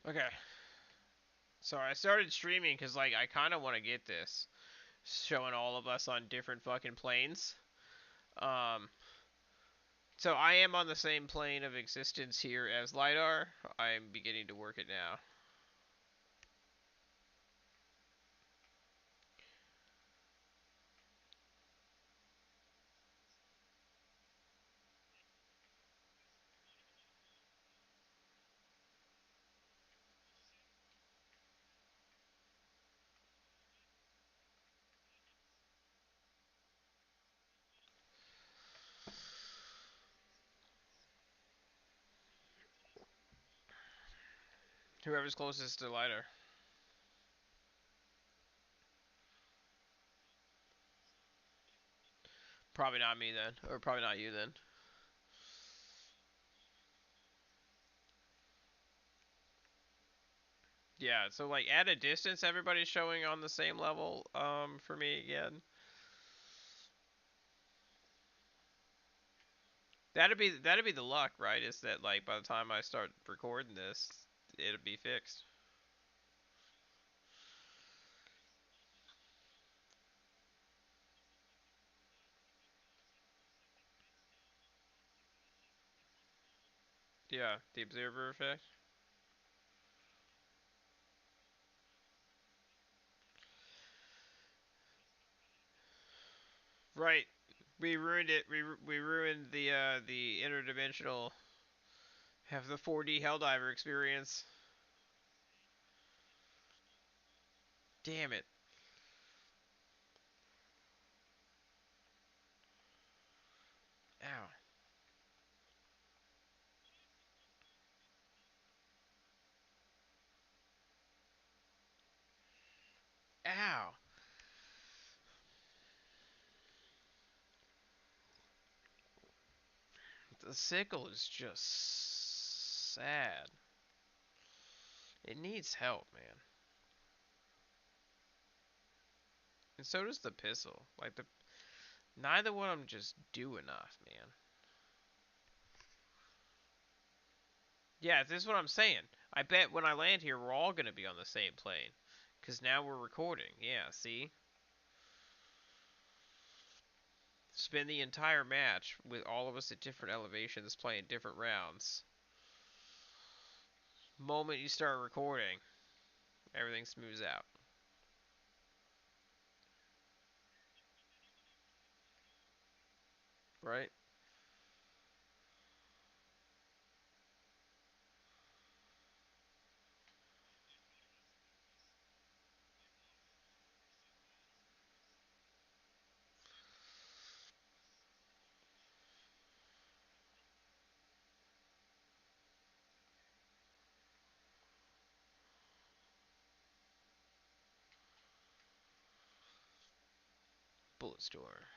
Okay. So I started streaming because like I kind of want to get this, showing all of us on different fucking planes. Um. So I am on the same plane of existence here as lidar. I'm beginning to work it now. Whoever's closest to lidar. Probably not me then, or probably not you then. Yeah, so like at a distance, everybody's showing on the same level. For me again, that'd be the luck, right? Is that like by the time I start recording this, it'll be fixed. Yeah, the observer effect. Right. We ruined it. We ruined the interdimensional, have the 4D Helldiver experience. Damn it. Ow. Ow. The sickle is just sad. It needs help, man. And so does the pistol. Like the neither one of them just do enough, man. Yeah, this is what I'm saying. I bet when I land here, we're all gonna be on the same plane, cause now we're recording. Yeah, see, spend the entire match with all of us at different elevations playing different rounds. Moment you start recording, everything smooths out. Right? Bullet store.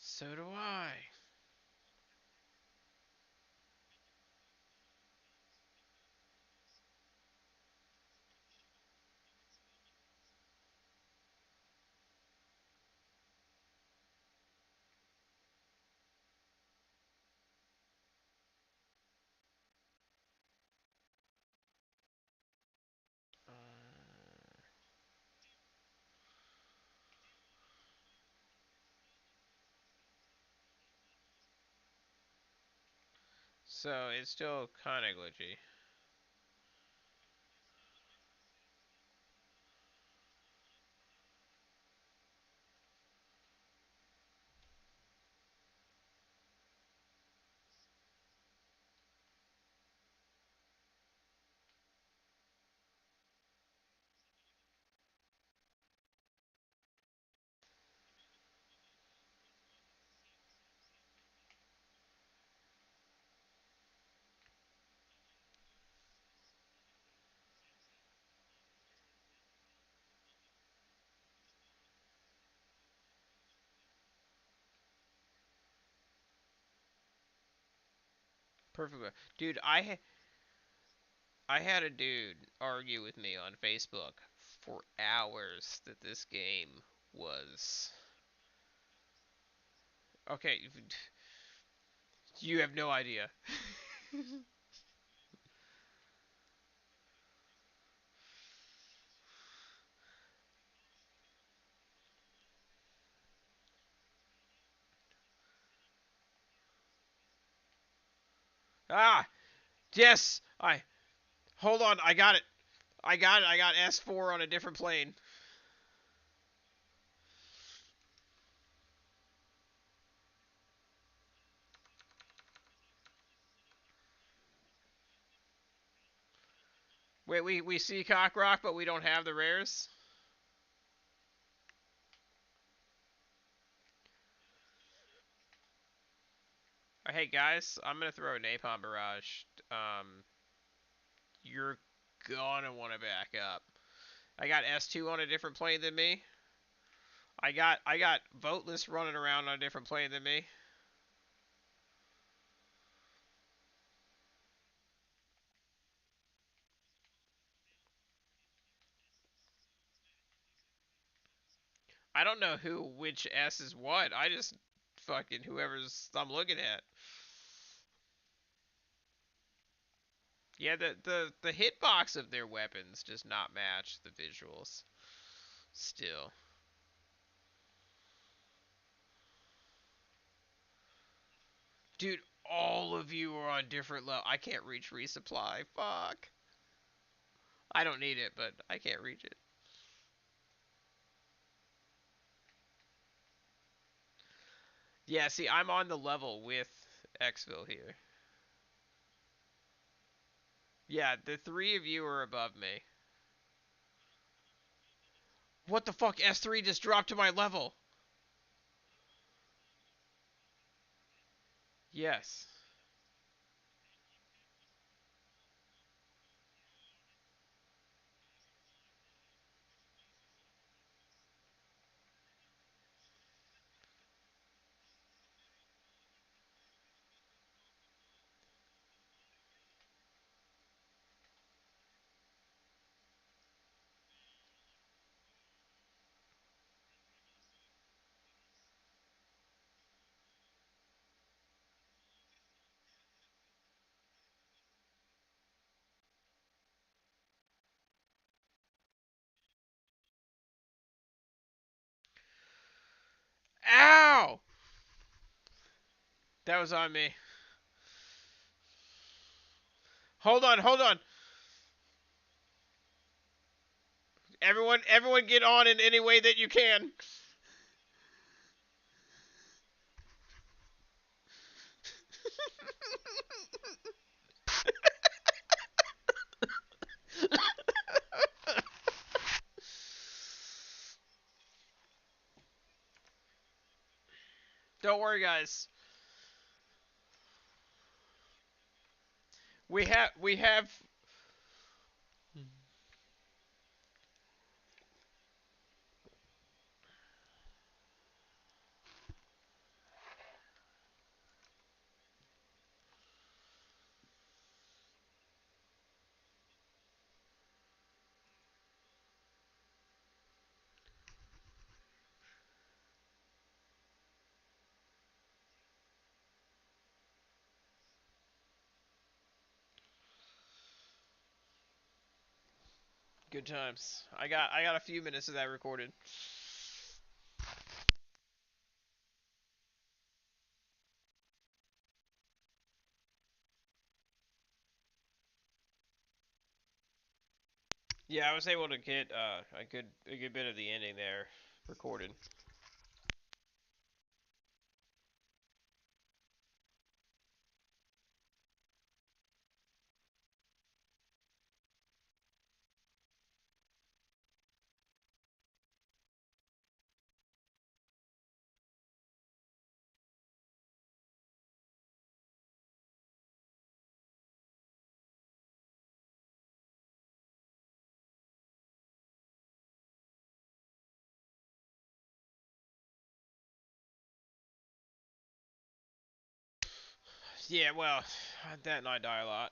So do I. So it's still kind of glitchy. Perfect. Dude, I had a dude argue with me on Facebook for hours that this game was okay. You have no idea. Ah, yes. I hold on. I got it. I got it. I got S4 on a different plane. Wait, we see Cockrock, but we don't have the rares. Hey guys, I'm gonna throw a napalm barrage. You're gonna want to back up. I got S2 on a different plane than me. I got Voteless running around on a different plane than me. I don't know which S is what. I just fucking whoever's I'm looking at. Yeah, the hitbox of their weapons does not match the visuals. Still, dude, all of you are on different level. I can't reach resupply. Fuck. I don't need it, but I can't reach it. Yeah, see, I'm on the level with Xville here. Yeah, the three of you are above me. What the fuck? S3 just dropped to my level. Yes. Ow! That was on me. Hold on, hold on. Everyone get on in any way that you can. Don't worry, guys. We have good times. I got a few minutes of that recorded. Yeah, I was able to get a good bit of the ending there recorded. Yeah, well, that and I die a lot.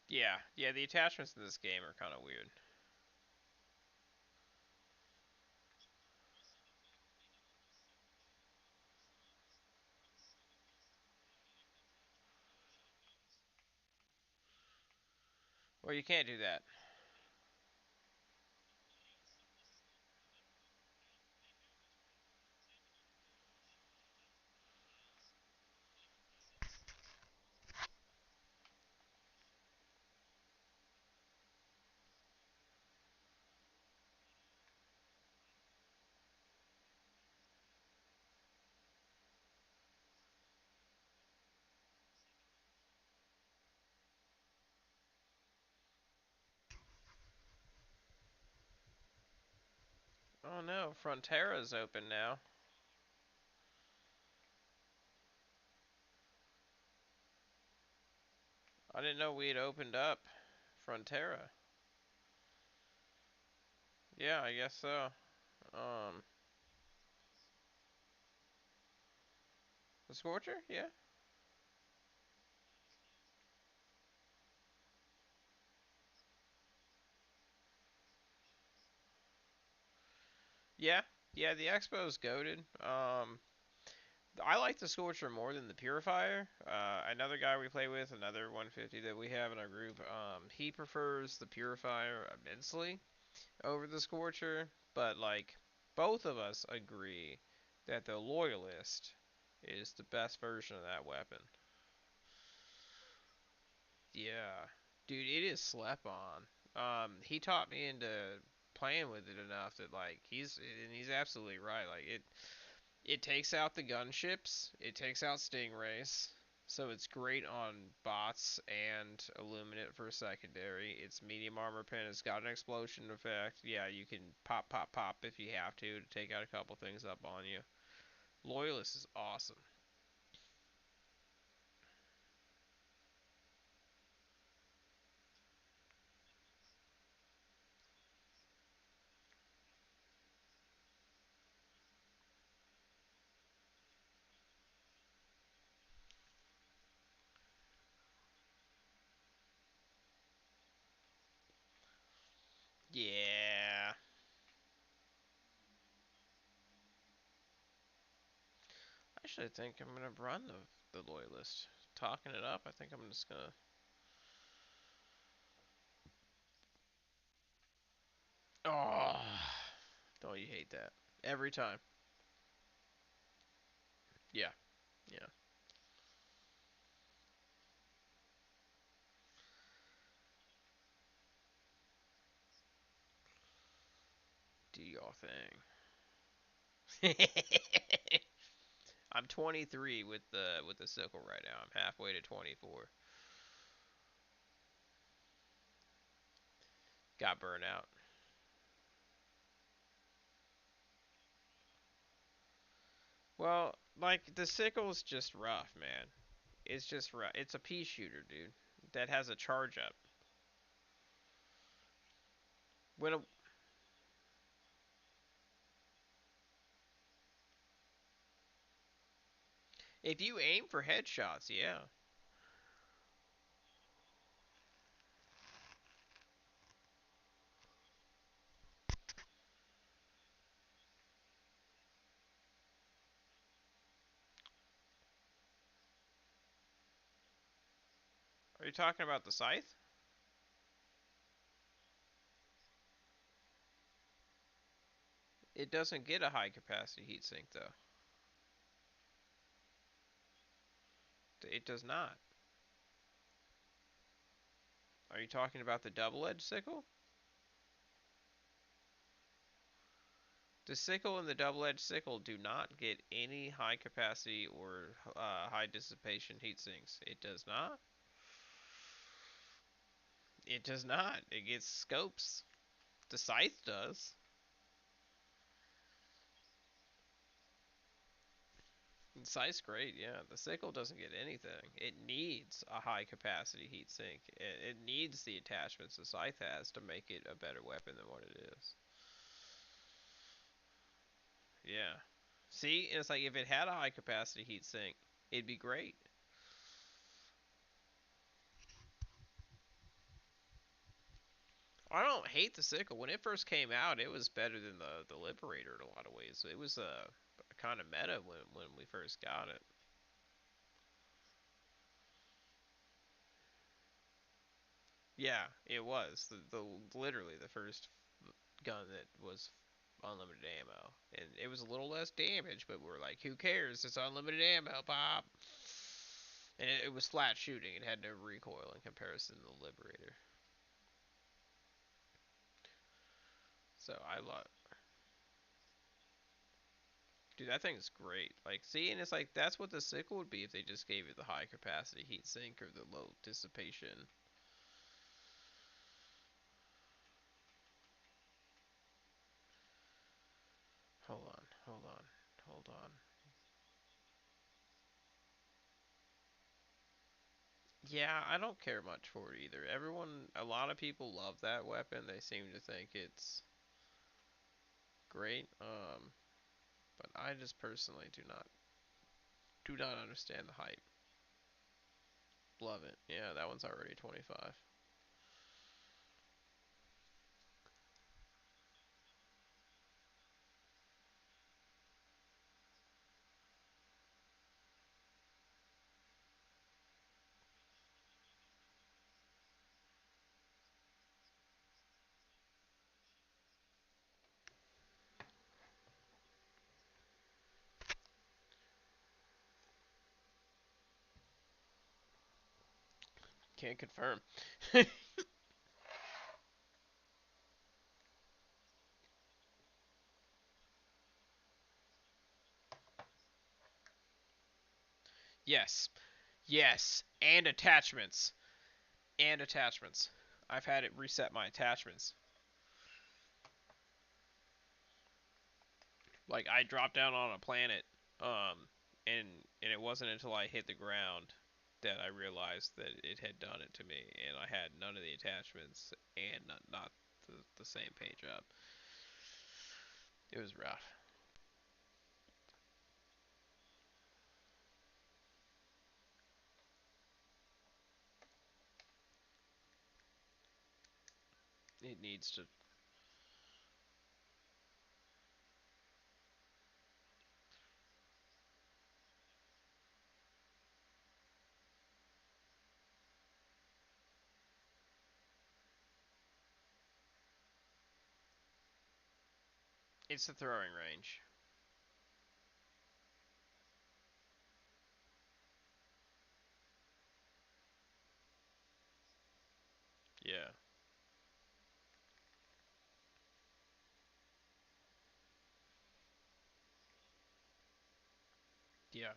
Yeah, yeah, the attachments in this game are kind of weird. Well, you can't do that. Oh no, Frontera's open now. I didn't know we had opened up Frontera. Yeah, I guess so. Um, the Scorcher? Yeah. Yeah. Yeah, the Expo's goaded. I like the Scorcher more than the Purifier. Another guy we play with, another 150 that we have in our group, he prefers the Purifier immensely over the Scorcher, but like both of us agree that the Loyalist is the best version of that weapon. Yeah, dude, it is slept on. He taught me into playing with it enough that like he's absolutely right. Like it takes out the gunships, it takes out stingrays, so it's great on bots and illuminate for secondary. It's medium armor pen. It's got an explosion effect. Yeah, you can pop, pop, pop if you have to take out a couple things up on you. Loyalist is awesome. Yeah. Actually, I think I'm gonna run the loyalist. Talking it up, I think I'm just gonna. Oh, don't you hate that? Every time. Yeah, yeah. Do your thing. I'm 23 with the sickle right now. I'm halfway to 24. Got burnt out. Well, like the sickle's just rough, man. It's just rough. It's a pea shooter, dude. That has a charge up. When a, if you aim for headshots, yeah. Are you talking about the scythe? It doesn't get a high capacity heatsink though. It does not. Are you talking about the double-edged sickle? The sickle and the double-edged sickle do not get any high capacity or high dissipation heat sinks. It does not. It does not. It gets scopes. The scythe does. The scythe's great, yeah. The sickle doesn't get anything. It needs a high capacity heat sink. It needs the attachments the scythe has to make it a better weapon than what it is. Yeah. See, it's like if it had a high capacity heat sink, it'd be great. I don't hate the sickle. When it first came out, it was better than the Liberator in a lot of ways. It was a kind of meta when we first got it. Yeah, it was the literally the first gun that was unlimited ammo, and it was a little less damage, but we're like, who cares? It's unlimited ammo, pop. And it was flat shooting. It had no recoil in comparison to the Liberator. So I love, dude, that thing's great. Like, see, and it's like that's what the sickle would be if they just gave it the high capacity heat sink or the low dissipation. Hold on, hold on, hold on. Yeah, I don't care much for it either. A lot of people love that weapon. They seem to think it's great. But I just personally do not understand the hype. Love it. Yeah, that one's already 25. Can't confirm. Yes. Yes, and attachments. And attachments. I've had it reset my attachments. Like I dropped down on a planet, and it wasn't until I hit the ground that I realized that it had done it to me, and I had none of the attachments and not the same page up. It was rough. It needs to. It's the throwing range. Yeah, yeah,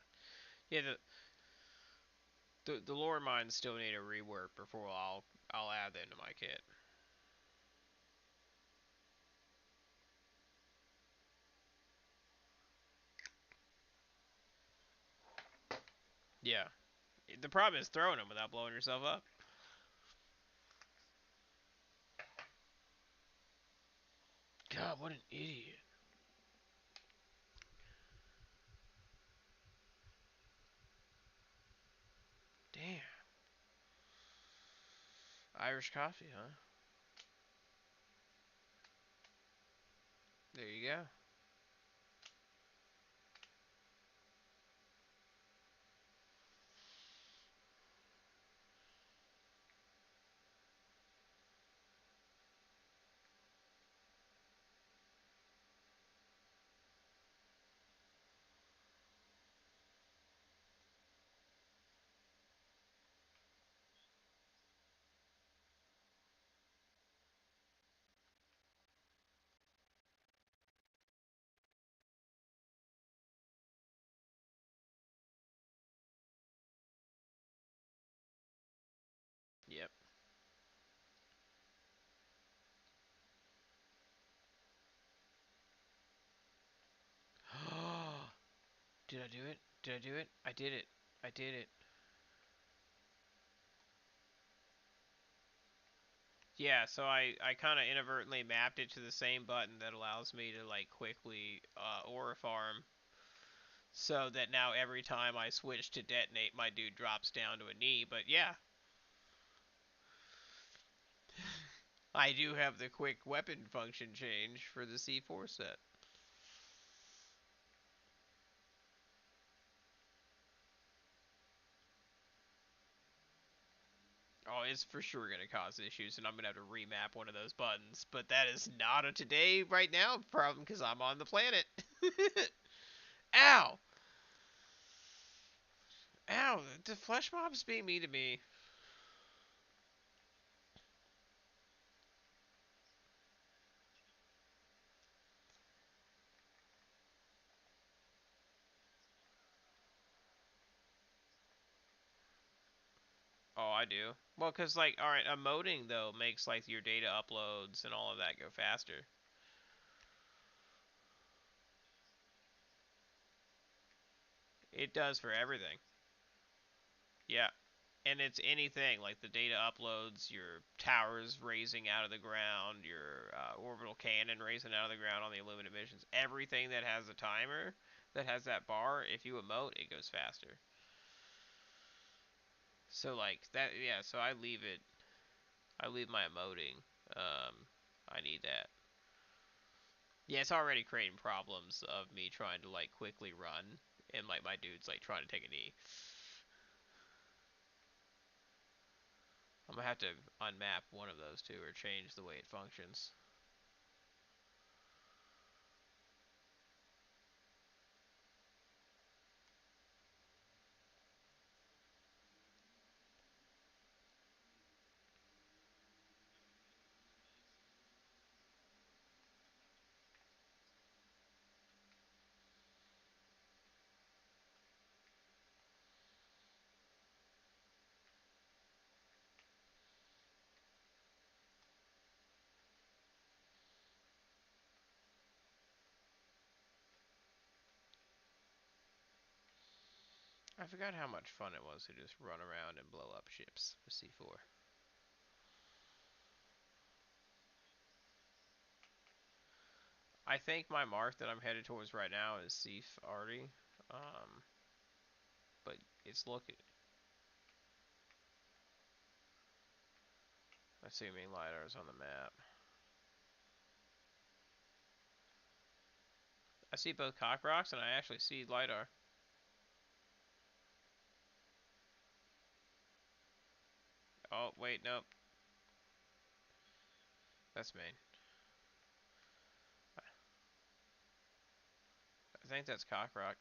yeah. The lore mines still need a rework before I'll add them to my kit. Yeah, the problem is throwing them without blowing yourself up. God, what an idiot! Damn. Irish coffee, huh? There you go. Yep. Did I do it? Did I do it? I did it. I did it. Yeah, so I kind of inadvertently mapped it to the same button that allows me to like quickly aura farm, so that now every time I switch to detonate, my dude drops down to a knee. But yeah, I do have the quick weapon function change for the C4 set. Oh, it's for sure going to cause issues, and I'm going to have to remap one of those buttons. But that is not a today, right now problem, because I'm on the planet. Ow! Ow! The flesh mob's being mean to me. Oh, I do. Well, because, like, alright, emoting, though, makes, like, your data uploads and all of that go faster. It does for everything. Yeah. And it's anything, like the data uploads, your towers raising out of the ground, your orbital cannon raising out of the ground on the aluminum missions. Everything that has a timer, that has that bar, if you emote, it goes faster. So, like, that, yeah, so I leave my emoting. Um, I need that. Yeah, it's already creating problems of me trying to, like, quickly run, and, like, my dude's, like, trying to take a knee. I'm gonna have to unmap one of those two or change the way it functions. I forgot how much fun it was to just run around and blow up ships with C4. I think my mark that I'm headed towards right now is Seaf already. Um, but it's looking, assuming LiDAR's on the map. I see both cock rocks and I actually see LiDAR. Oh, wait, nope. That's main. I think that's cock rock.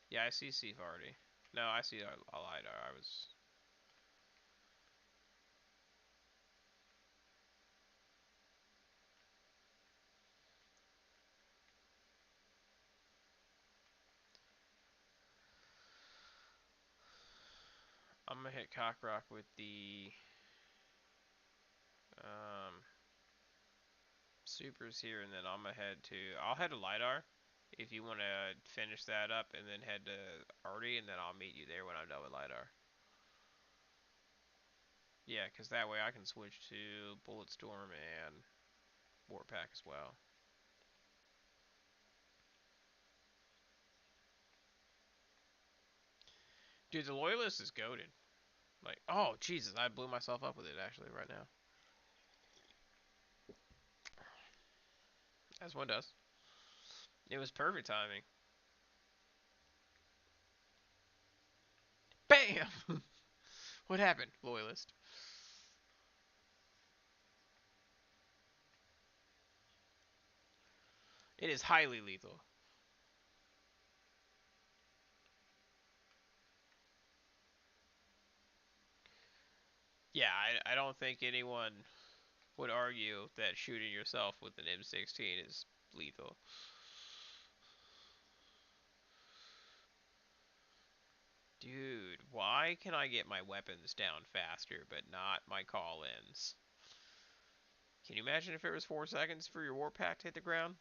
Yeah, I see Seaf already. No, I see a LiDAR. I was. I'm gonna hit cock rock with the um, supers here, and then I'm gonna head to. I'll head to LiDAR if you want to finish that up, and then head to Artie, and then I'll meet you there when I'm done with LiDAR. Yeah, because that way I can switch to Bulletstorm and Warpack as well. Dude, the Loyalist is goaded. Like, oh, Jesus, I blew myself up with it actually right now. As one does. It was perfect timing. Bam! What happened, Loyalist? It is highly lethal. Yeah, I don't think anyone would argue that shooting yourself with an M16 is lethal. Dude, why can I get my weapons down faster but not my call-ins? Can you imagine if it was 4 seconds for your warp pack to hit the ground?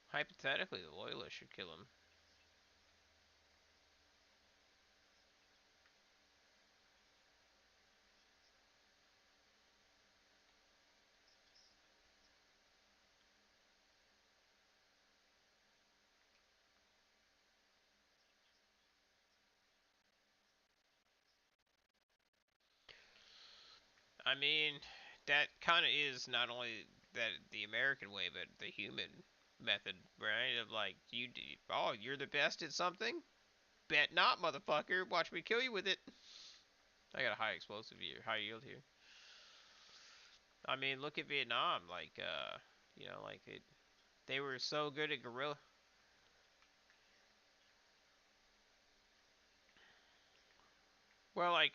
Hypothetically, the loyalists should kill him. I mean, that kind of is not only that the American way, but the human method, right? Of like, oh, you're the best at something? Bet not, motherfucker. Watch me kill you with it. I got a high explosive here, high yield here. I mean, look at Vietnam. Like, like they were so good at guerrilla. Well, like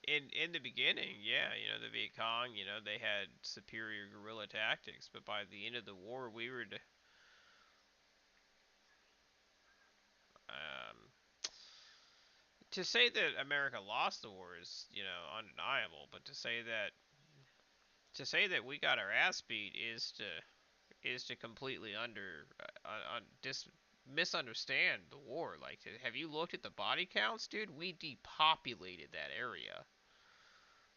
in the beginning, yeah, the Viet Cong, they had superior guerrilla tactics, but by the end of the war, we were um, to say that America lost the war is, undeniable. But to say that we got our ass beat is to completely misunderstand the war. Like, have you looked at the body counts, dude? We depopulated that area.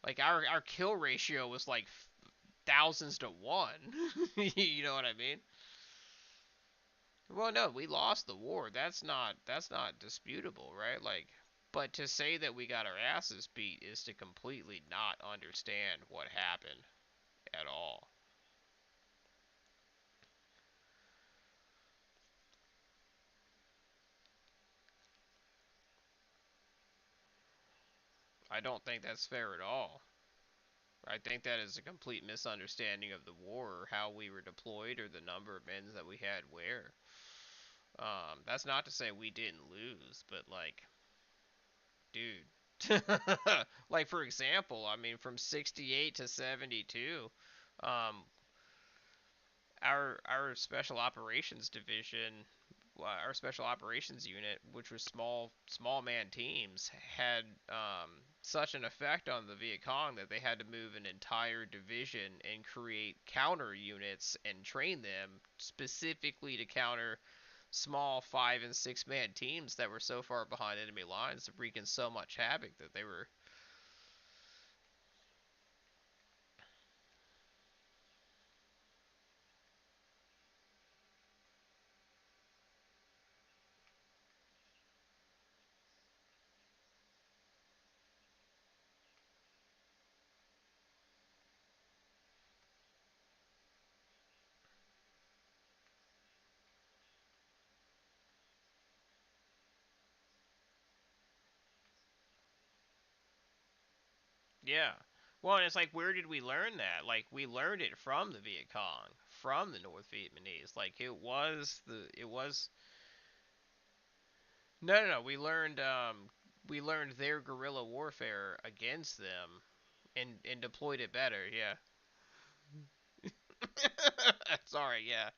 Like our kill ratio was like thousands to one. You know what I mean? Well, no, we lost the war. That's not disputable, right? Like, but to say that we got our asses beat is to completely not understand what happened at all. I don't think that's fair at all. I think that is a complete misunderstanding of the war, or how we were deployed, or the number of men that we had where. That's not to say we didn't lose, but like, dude. Like, for example, I mean, from 68 to 72, um, our special operations division, our special operations unit, which was small man teams, had such an effect on the Viet Cong that they had to move an entire division and create counter units and train them specifically to counter small 5 and 6 man teams that were so far behind enemy lines, wreaking so much havoc that they were. Yeah. Well, and it's like, where did we learn that? Like, we learned it from the Viet Cong, from the North Vietnamese. Like, it was. No, no, no. We learned their guerrilla warfare against them, and deployed it better. Yeah. Sorry. Yeah.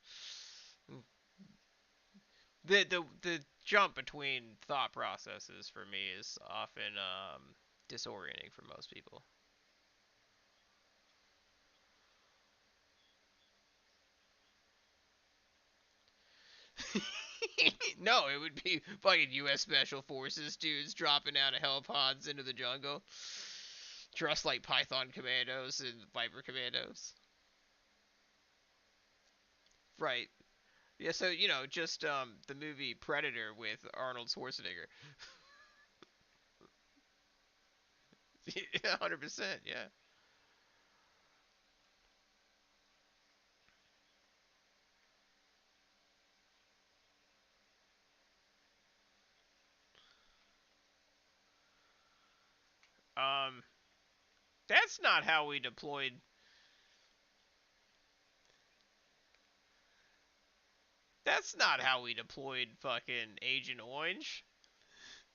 The jump between thought processes for me is often disorienting for most people. No, it would be fucking U.S. Special Forces dudes dropping out of helipods into the jungle, dressed like Python commandos and Viper commandos. Right. Yeah. So just the movie Predator with Arnold Schwarzenegger. 100%. Yeah. Um, that's not how we deployed. That's not how we deployed fucking Agent Orange.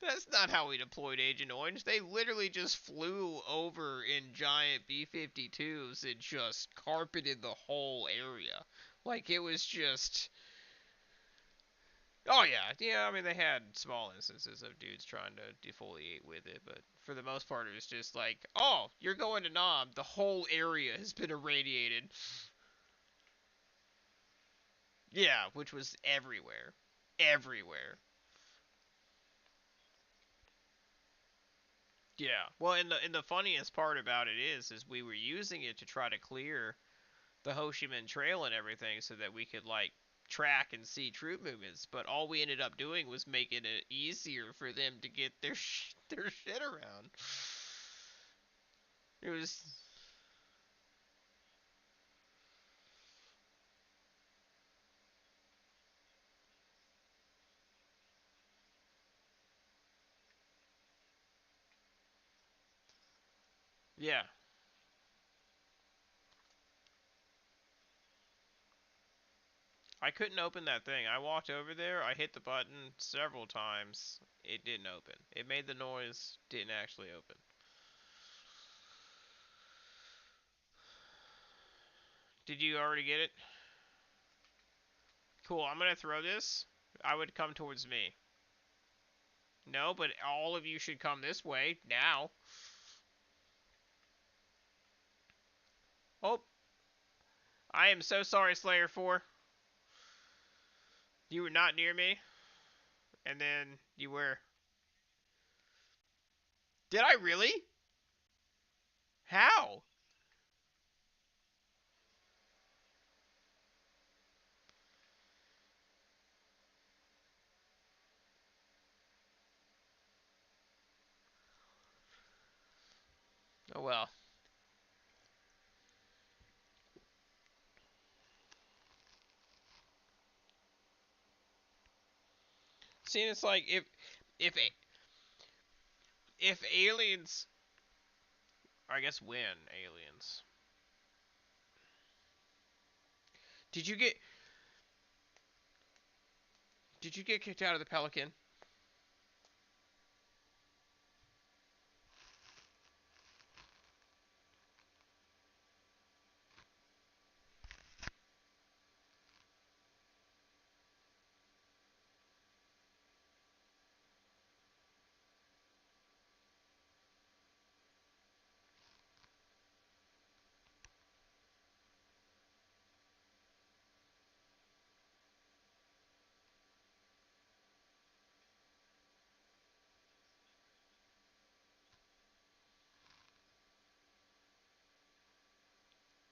That's not how we deployed Agent Orange. They literally just flew over in giant B-52s and just carpeted the whole area. Like it was just. Oh yeah, yeah. I mean, they had small instances of dudes trying to defoliate with it, but for the most part, it was just like, oh, you're going to Nam. The whole area has been irradiated. Yeah, which was everywhere, everywhere. Yeah. Well, and the funniest part about it is we were using it to try to clear the Ho Chi Minh Trail and everything so that we could like track and see troop movements. But all we ended up doing was making it easier for them to get their shit around. It was yeah. I couldn't open that thing. I walked over there. I hit the button several times. It didn't open. It made the noise. Didn't actually open. Did you already get it? Cool. I'm gonna throw this. I would come towards me. No, but all of you should come this way now. Oh, I am so sorry, Slayer 4. You were not near me, and then you were. Did I really? How? Oh well. See, it's like if if aliens, I guess when aliens. Did you get did you get kicked out of the Pelican?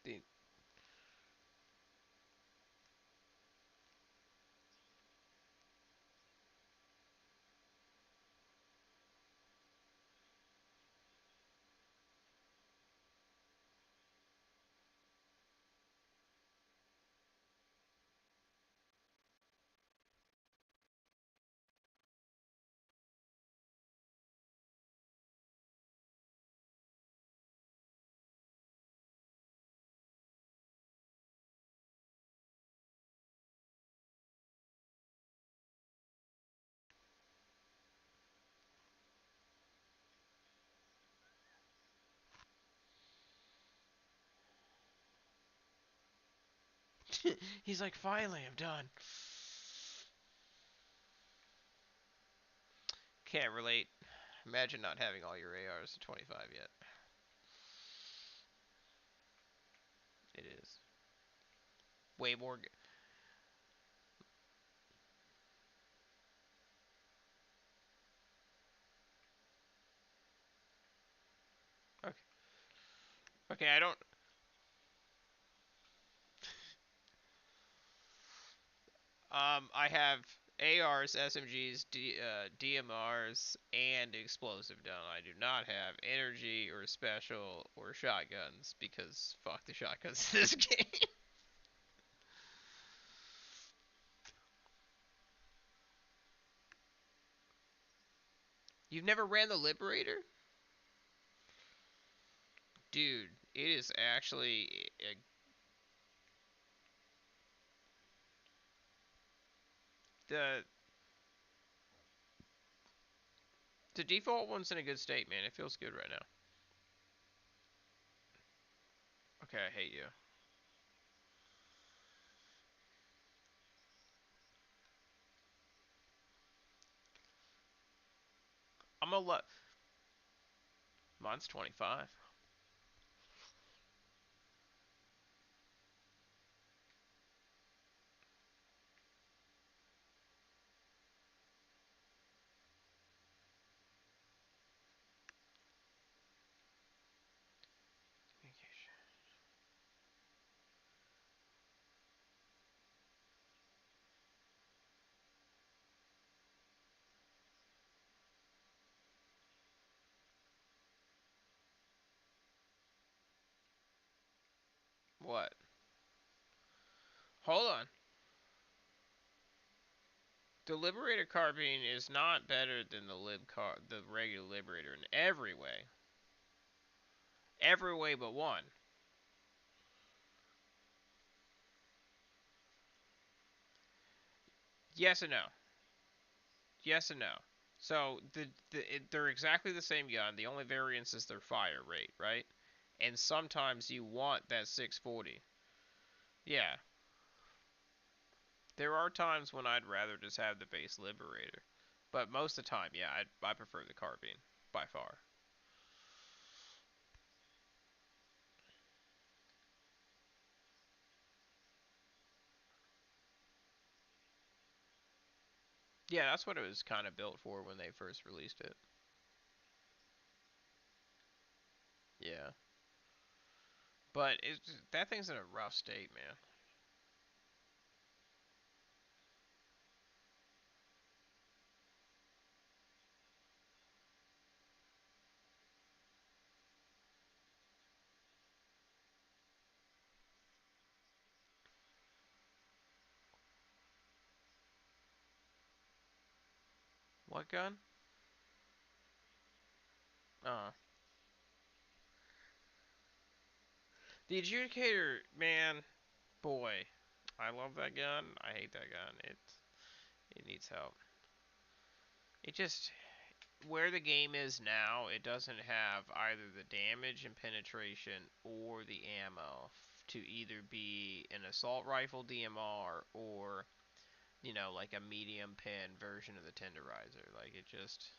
The, he's like, finally, I'm done. Can't relate. Imagine not having all your ARs to 25 yet. It is way more. Okay. Okay, I don't. I have ARs, SMGs, DMRs, and explosive done. I do not have energy or special or shotguns because fuck the shotguns in this game. You've never ran the Liberator? Dude, it is actually the the default one's in a good state, man. It feels good right now. Okay, I hate you. I'm gonna let. Mine's 25. What? Hold on. The Liberator carbine is not better than the regular Liberator in every way. Every way but one. Yes and no. Yes and no. So they're exactly the same gun. The only variance is their fire rate, right? And sometimes you want that 640. Yeah. There are times when I'd rather just have the base Liberator. But most of the time, yeah, I prefer the carbine by far. Yeah, that's what it was kind of built for when they first released it. Yeah. But that thing's in a rough state, man. What gun? Uh, the Adjudicator, man, boy, I love that gun. I hate that gun. It needs help. It just where the game is now, it doesn't have either the damage and penetration or the ammo to either be an assault rifle DMR or like a medium pen version of the tenderizer. Like it just.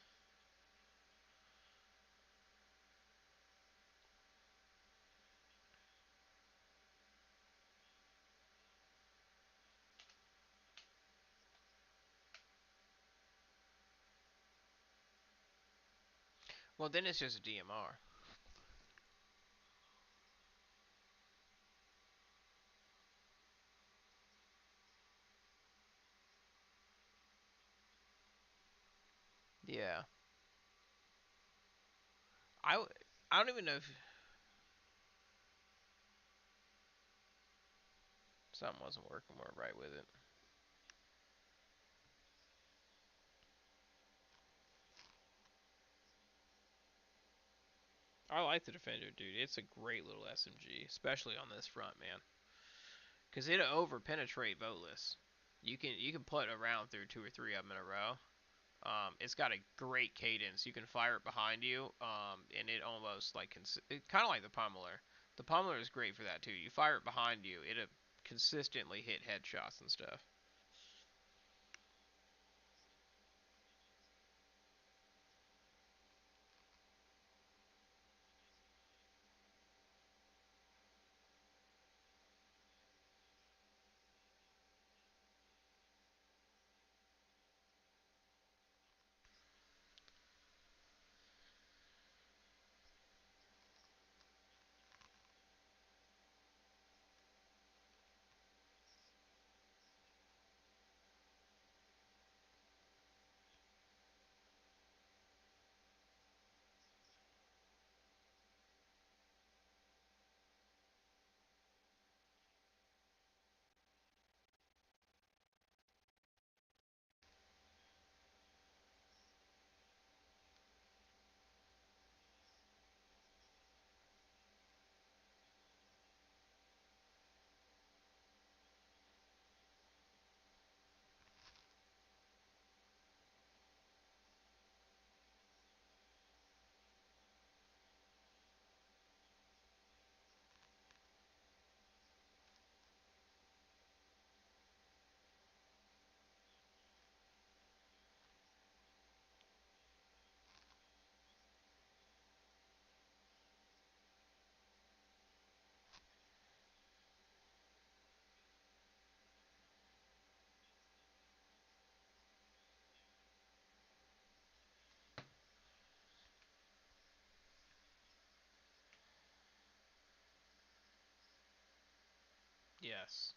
Well, then it's just a DMR. Yeah. I I don't even know if something wasn't working more right with it. I like the Defender, dude. It's a great little SMG, especially on this front, man. Cause it'll over penetrate boatless. You can put a round through two or three of them in a row. It's got a great cadence. You can fire it behind you, and it almost kind of like the pummeler. The pummeler is great for that too. You fire it behind you, it'll consistently hit headshots and stuff. Yes.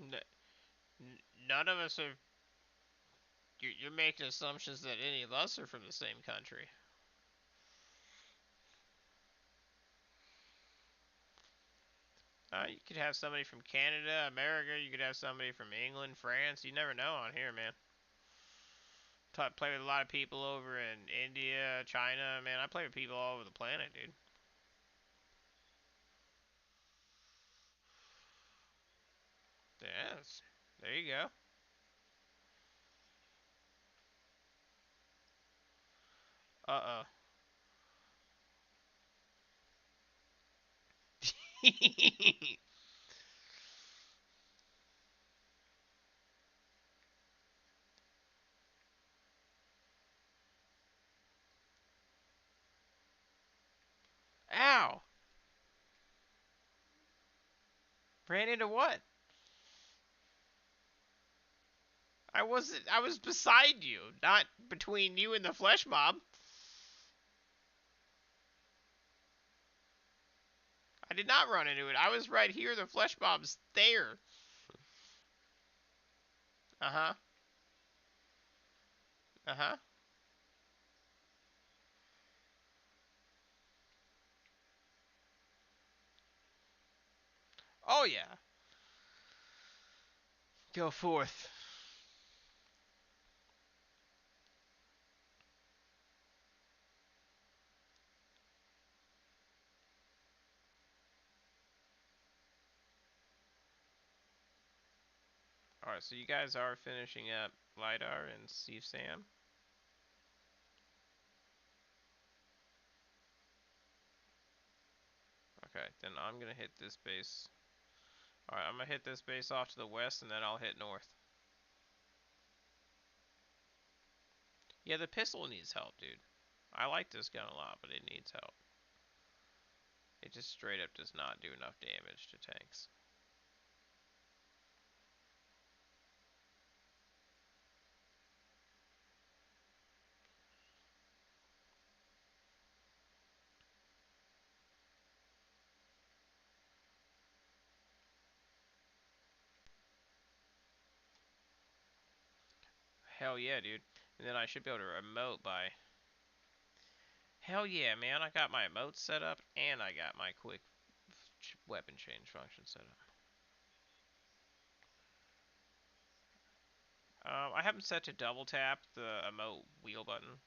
N- None of us are. You're making assumptions that any of us are from the same country. You could have somebody from Canada, America. You could have somebody from England, France. You never know on here, man. Play with a lot of people over in India, China. Man, I play with people all over the planet, dude. Yes. There you go. Uh oh. Ow. Ran into what? I was beside you, not between you and the flesh mob. I did not run into it. I was right here. The flesh mob's there. Uh huh. Uh huh. Oh yeah. Go forth. All right. So you guys are finishing up Lidar and Steve Sam. Okay. Then I'm gonna hit this base. All right. I'm gonna hit this base off to the west, and then I'll hit north. Yeah, the pistol needs help, dude. I like this gun a lot, but it needs help. It just straight up does not do enough damage to tanks. Hell yeah, dude. And then I should be able to remote by. Hell yeah, man. I got my emote set up and I got my quick weapon change function set up. I have them set to double tap the emote wheel button.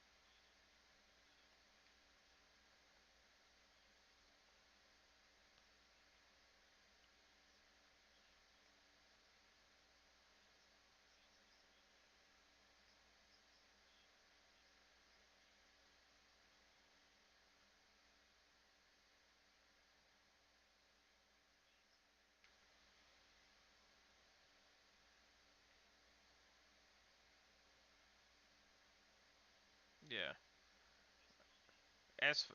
Yeah. S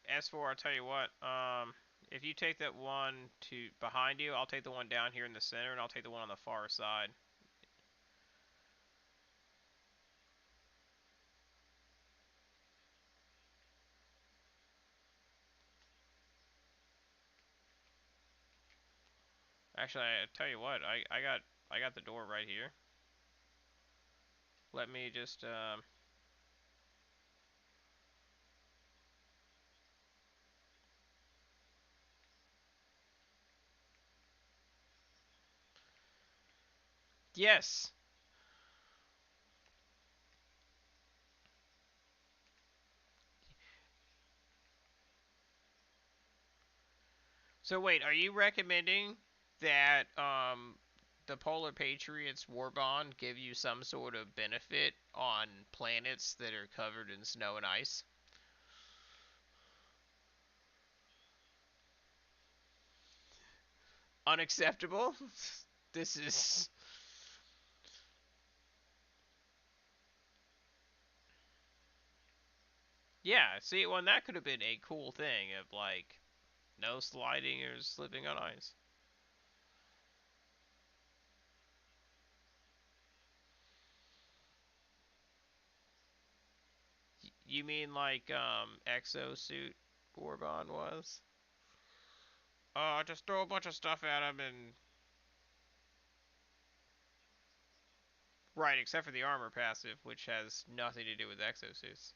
S4, I'll tell you what. If you take that one to behind you, I'll take the one down here in the center, and I'll take the one on the far side. Actually, I tell you what, I got the door right here. Let me just yes. So wait, are you recommending that the Polar Patriots War Bond give you some sort of benefit on planets that are covered in snow and ice? Unacceptable. This is. Yeah, see, well, that could have been a cool thing of like no sliding or slipping on ice. You mean like exosuit Borbon was? Just throw a bunch of stuff at him and right, except for the armor passive, which has nothing to do with exosuits.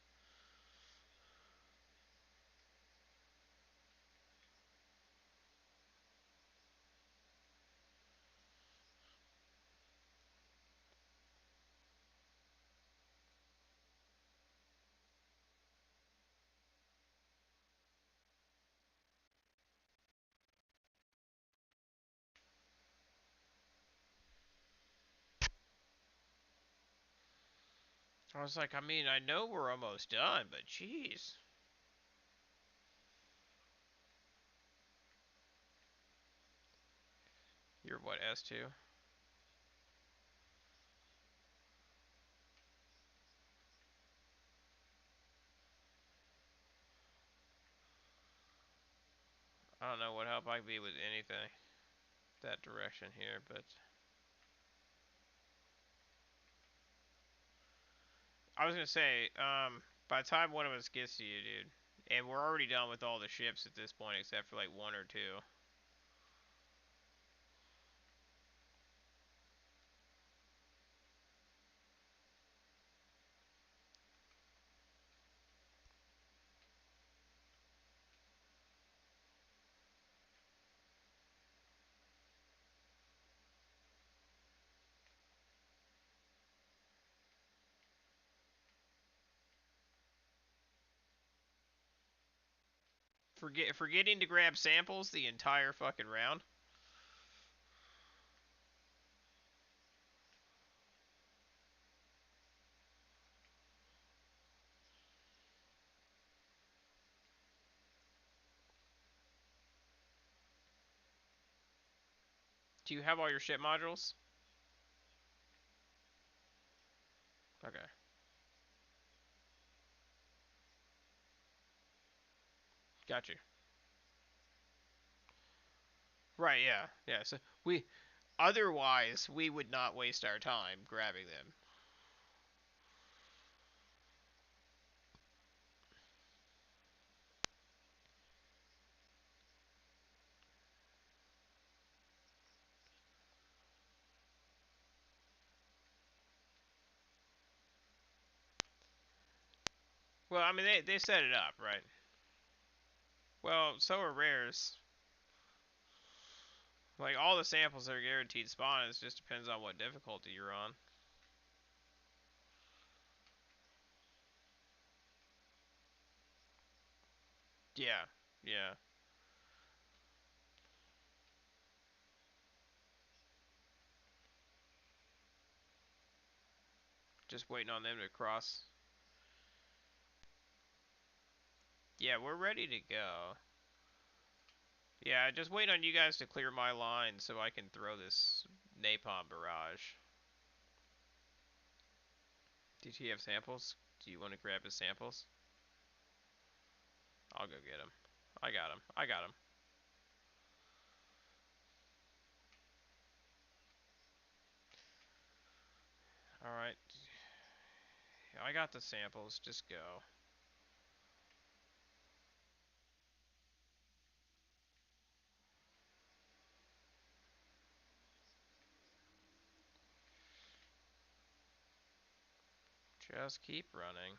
I was like, I mean, I know we're almost done, but jeez. You're what, S2? I don't know what help I can be with anything that direction here, but I was gonna say, by the time one of us gets to you, dude, and we're already done with all the ships at this point, except for like one or two. Forgetting to grab samples the entire fucking round. Do you have all your ship modules? Okay, got you. Right, yeah, yeah. So we otherwise we would not waste our time grabbing them. Well, I mean they set it up right. Well, so are rares. Like all the samples are guaranteed spawn. It just depends on what difficulty you're on. Yeah, yeah. Just waiting on them to cross. Yeah, we're ready to go. Yeah, just wait on you guys to clear my line so I can throw this napalm barrage. Did he have samples? Do you want to grab his samples? I'll go get him. I got him. I got him. Alright. I got the samples. Just go. Just keep running.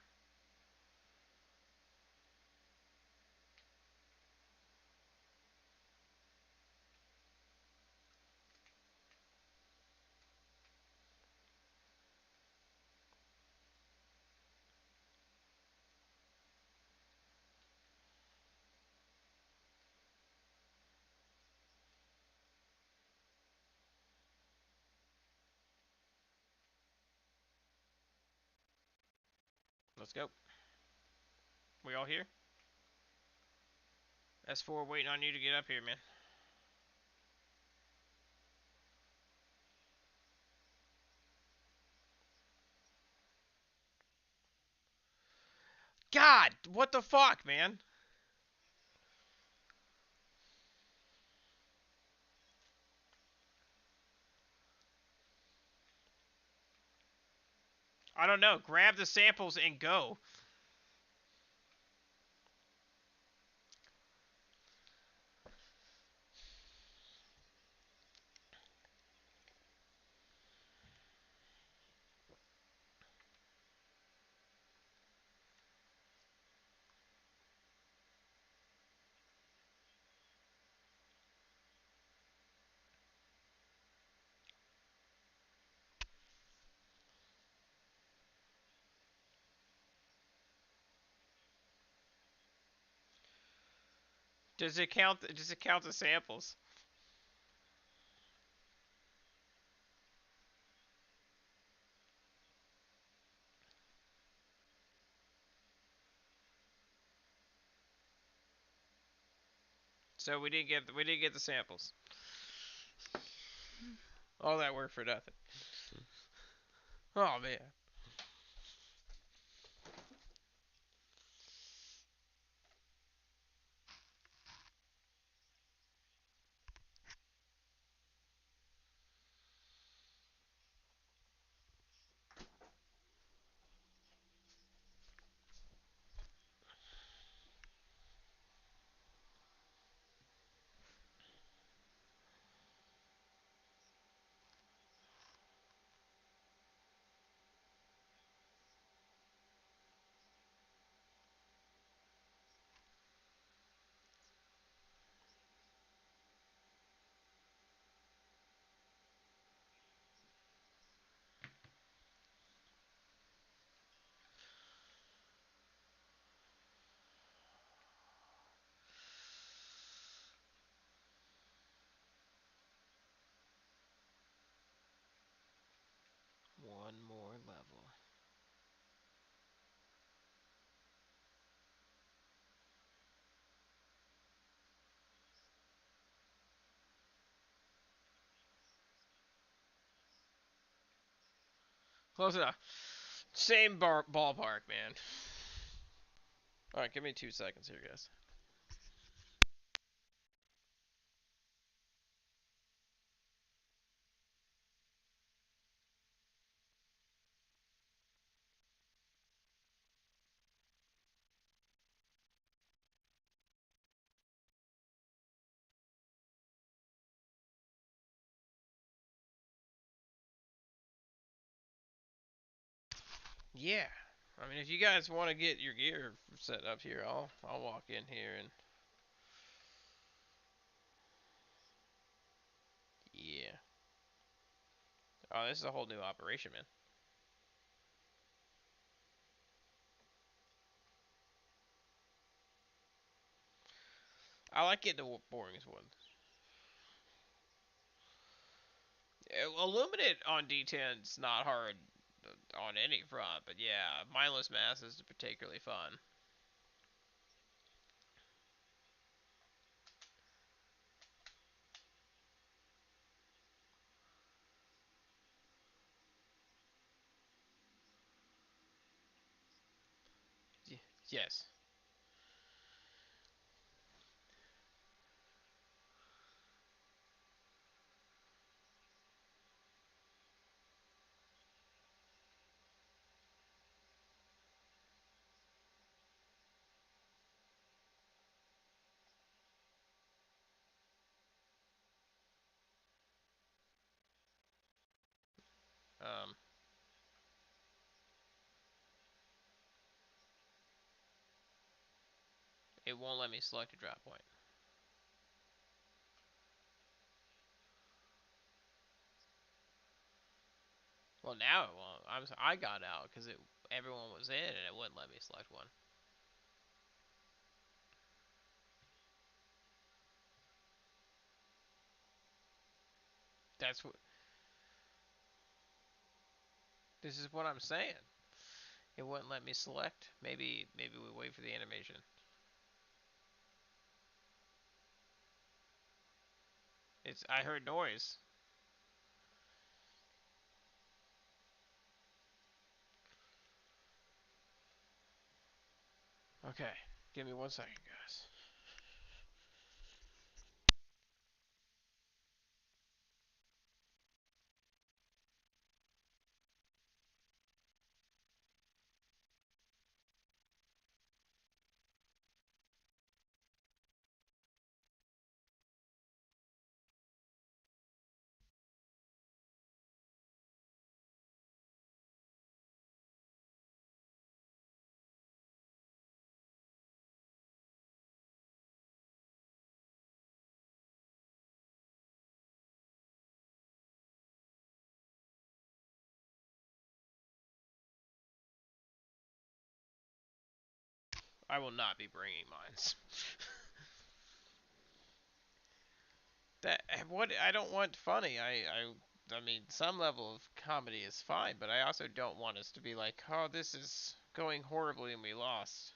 Let's go. We all here? S4 waiting on you to get up here, man. God, what the fuck, man? I don't know. Grab the samples and go. Does it count? Does it count the samples? So we didn't get the samples. All that work for nothing. Oh man. One more level. Close enough. Same ballpark, man. All right, give me 2 seconds here, guys. Yeah. I mean, if you guys want to get your gear set up here, I'll walk in here and yeah. Oh, this is a whole new operation, man. I like getting the boring one. Illuminate on D10's not hard on any front, but yeah, mindless mass is particularly fun. Yes. Um, it won't let me select a drop point. Well, now it won't. I got out because it everyone was in and it wouldn't let me select one. That's what. This is what I'm saying. It wouldn't let me select. Maybe we wait for the animation. It's I heard noise. Okay, give me 1 second, guys. I will not be bringing mines. That what I don't want funny. I mean, some level of comedy is fine, but I also don't want us to be like, oh, this is going horribly and we lost.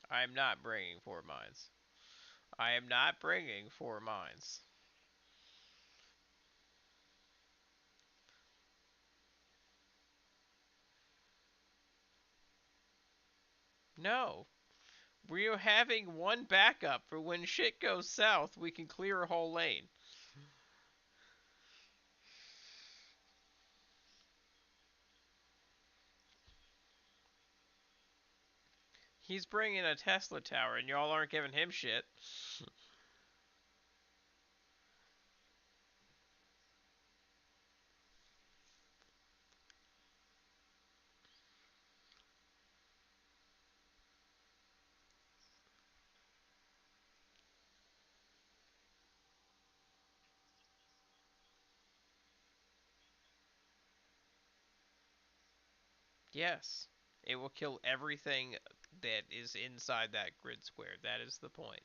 I am not bringing 4 mines. I am not bringing 4 mines. No, we're having one backup for when shit goes south. We can clear a whole lane. He's bringing a Tesla tower, and y'all aren't giving him shit. Yes, it will kill everything that is inside that grid square. That is the point.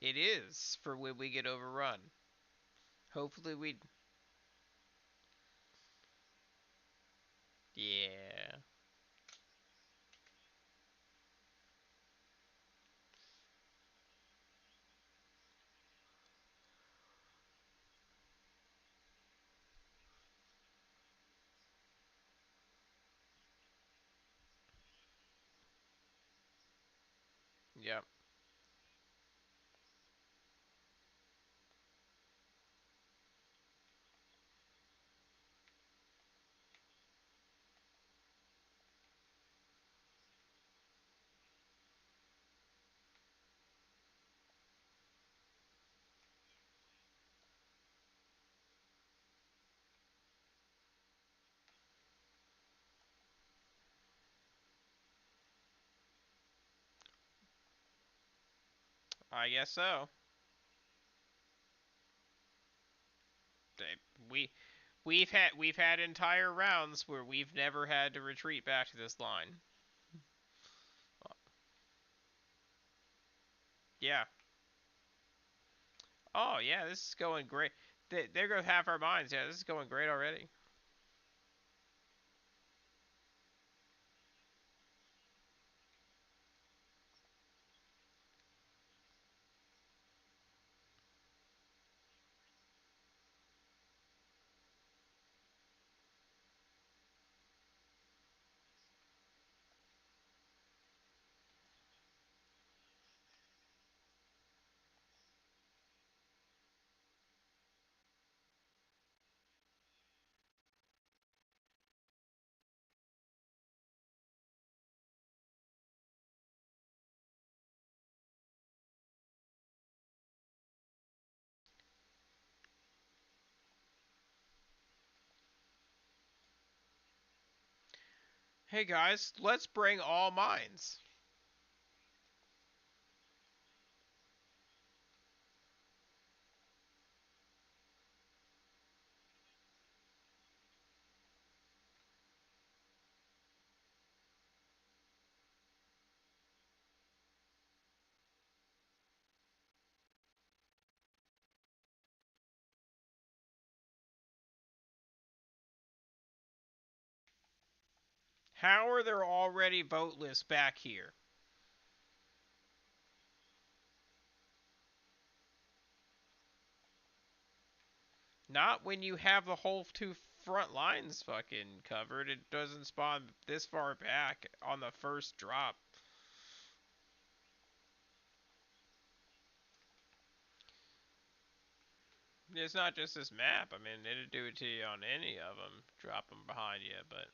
It is for when we get overrun. Hopefully we. Yeah. Yep. I guess so. We we've had entire rounds where we've never had to retreat back to this line. Yeah. Oh yeah, this is going great. There go half our mines. Yeah, this is going great already. Hey guys, let's bring all mines. How are there already vote lists back here? Not when you have the whole two front lines fucking covered. It doesn't spawn this far back on the first drop. It's not just this map. I mean, it'd do it to you on any of them. Drop them behind you, but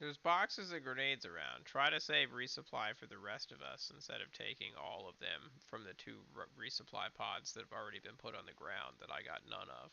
there's boxes of grenades around. Try to save resupply for the rest of us instead of taking all of them from the two resupply pods that have already been put on the ground that I got none of.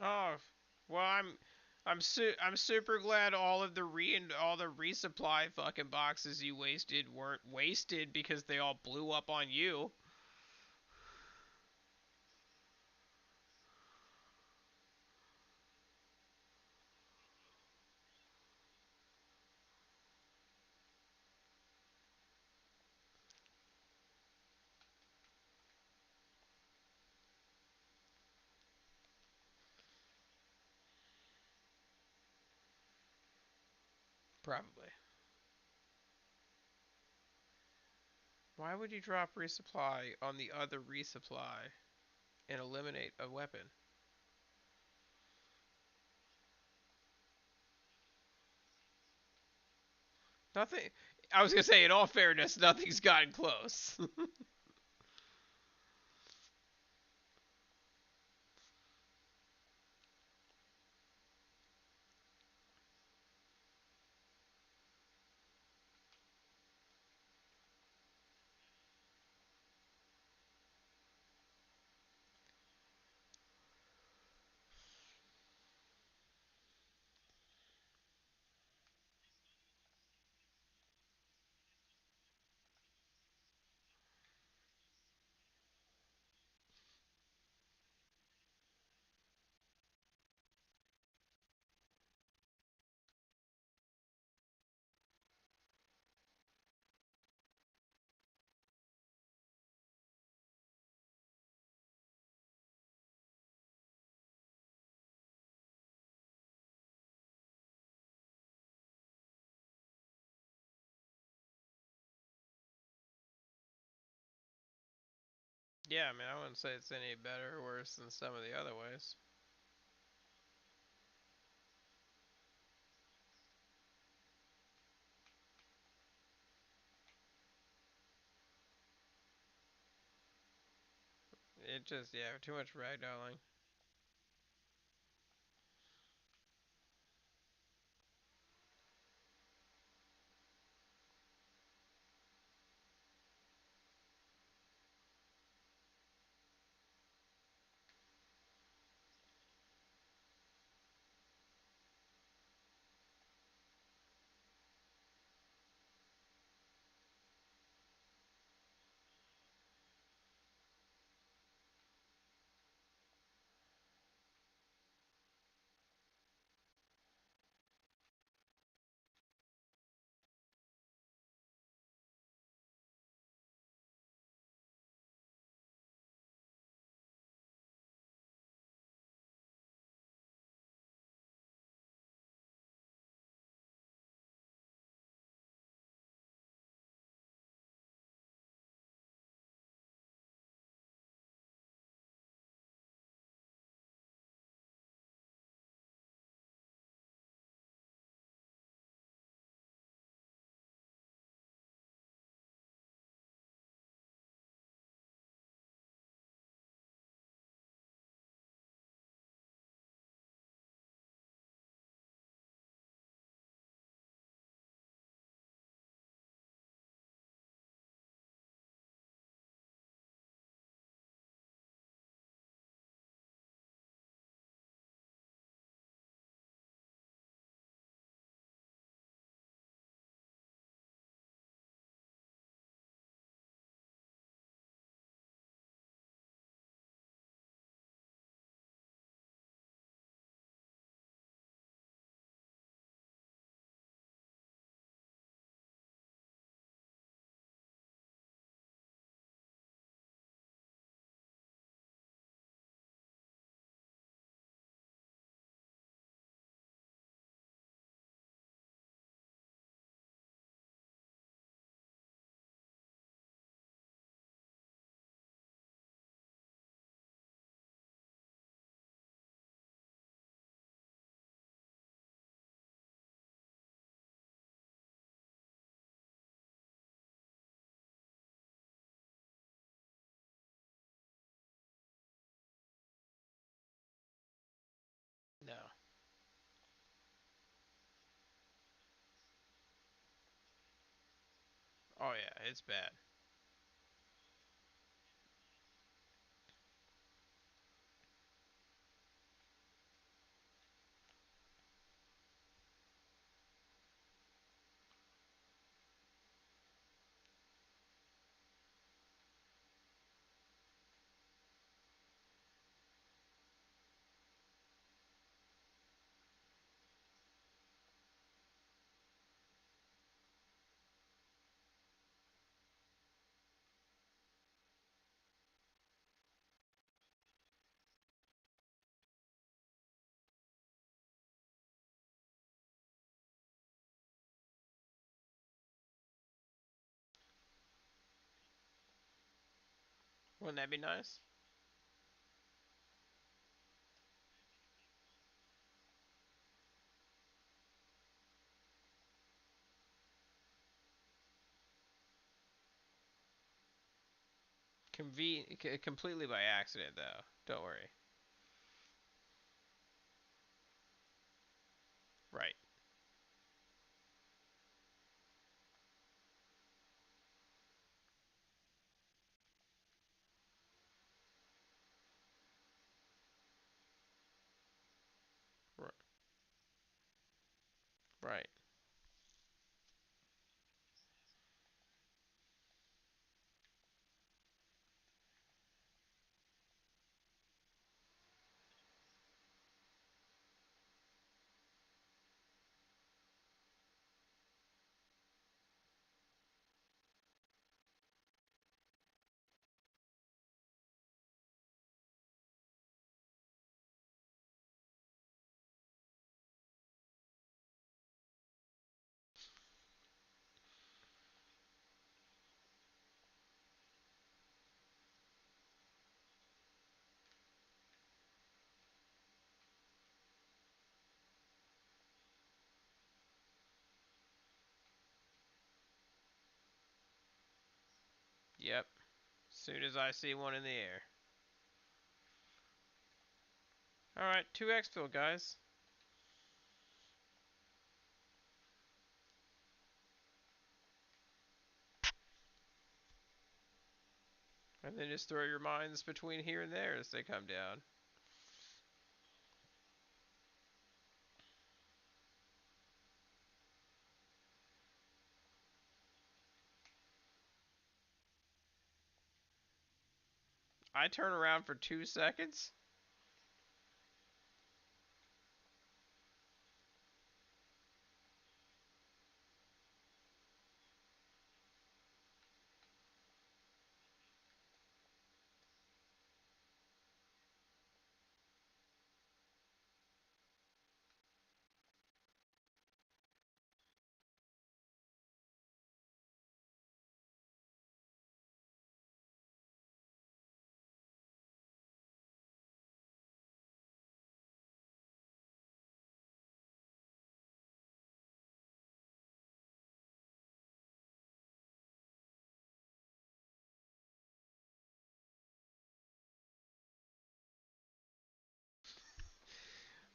Oh, well, I'm super glad all of the all the resupply fucking boxes you wasted weren't wasted because they all blew up on you. Probably. Why would you drop resupply on the other resupply and eliminate a weapon? Nothing. I was gonna say, in all fairness, nothing's gotten close. Yeah, I mean, I wouldn't say it's any better or worse than some of the other ways. It just, yeah, too much ragdolling. No. Oh, yeah, it's bad. Wouldn't that be nice? Completely by accident, though. Don't worry. Right. Right. Yep. Soon as I see one in the air. Alright, 2 exfil, guys. And then just throw your mines between here and there as they come down. I turn around for 2 seconds?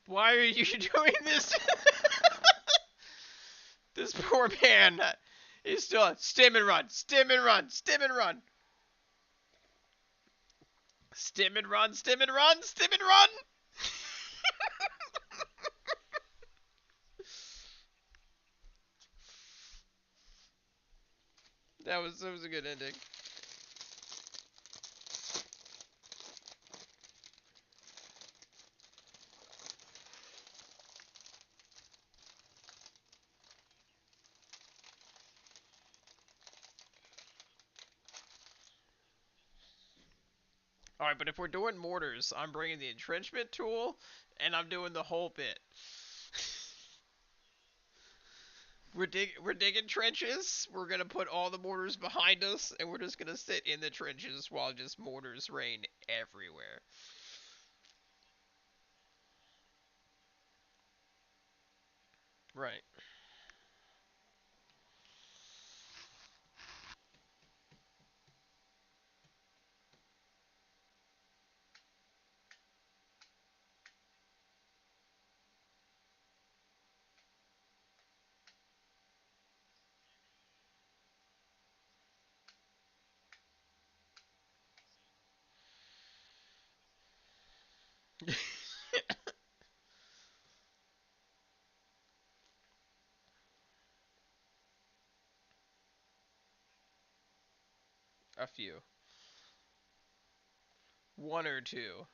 Why are you doing this? This poor man is still stim and run, stim and run, stim and run. Stim and run, stim and run, stim and run. That was a good ending. Alright, but if we're doing mortars, I'm bringing the entrenchment tool, and I'm doing the whole bit. We're digging trenches. We're gonna put all the mortars behind us, and we're just gonna sit in the trenches while just mortars rain everywhere. Right. A few. One or two.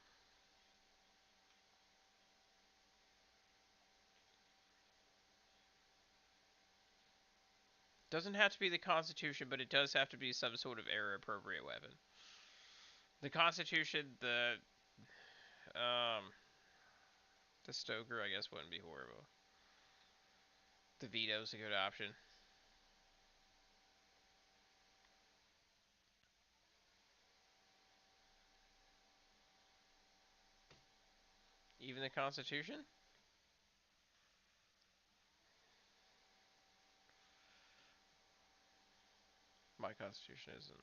Doesn't have to be the Constitution, but it does have to be some sort of era appropriate weapon. The Constitution, um the Stoker, I guess wouldn't be horrible. The Veto's a good option. the Constitution? My Constitution isn't.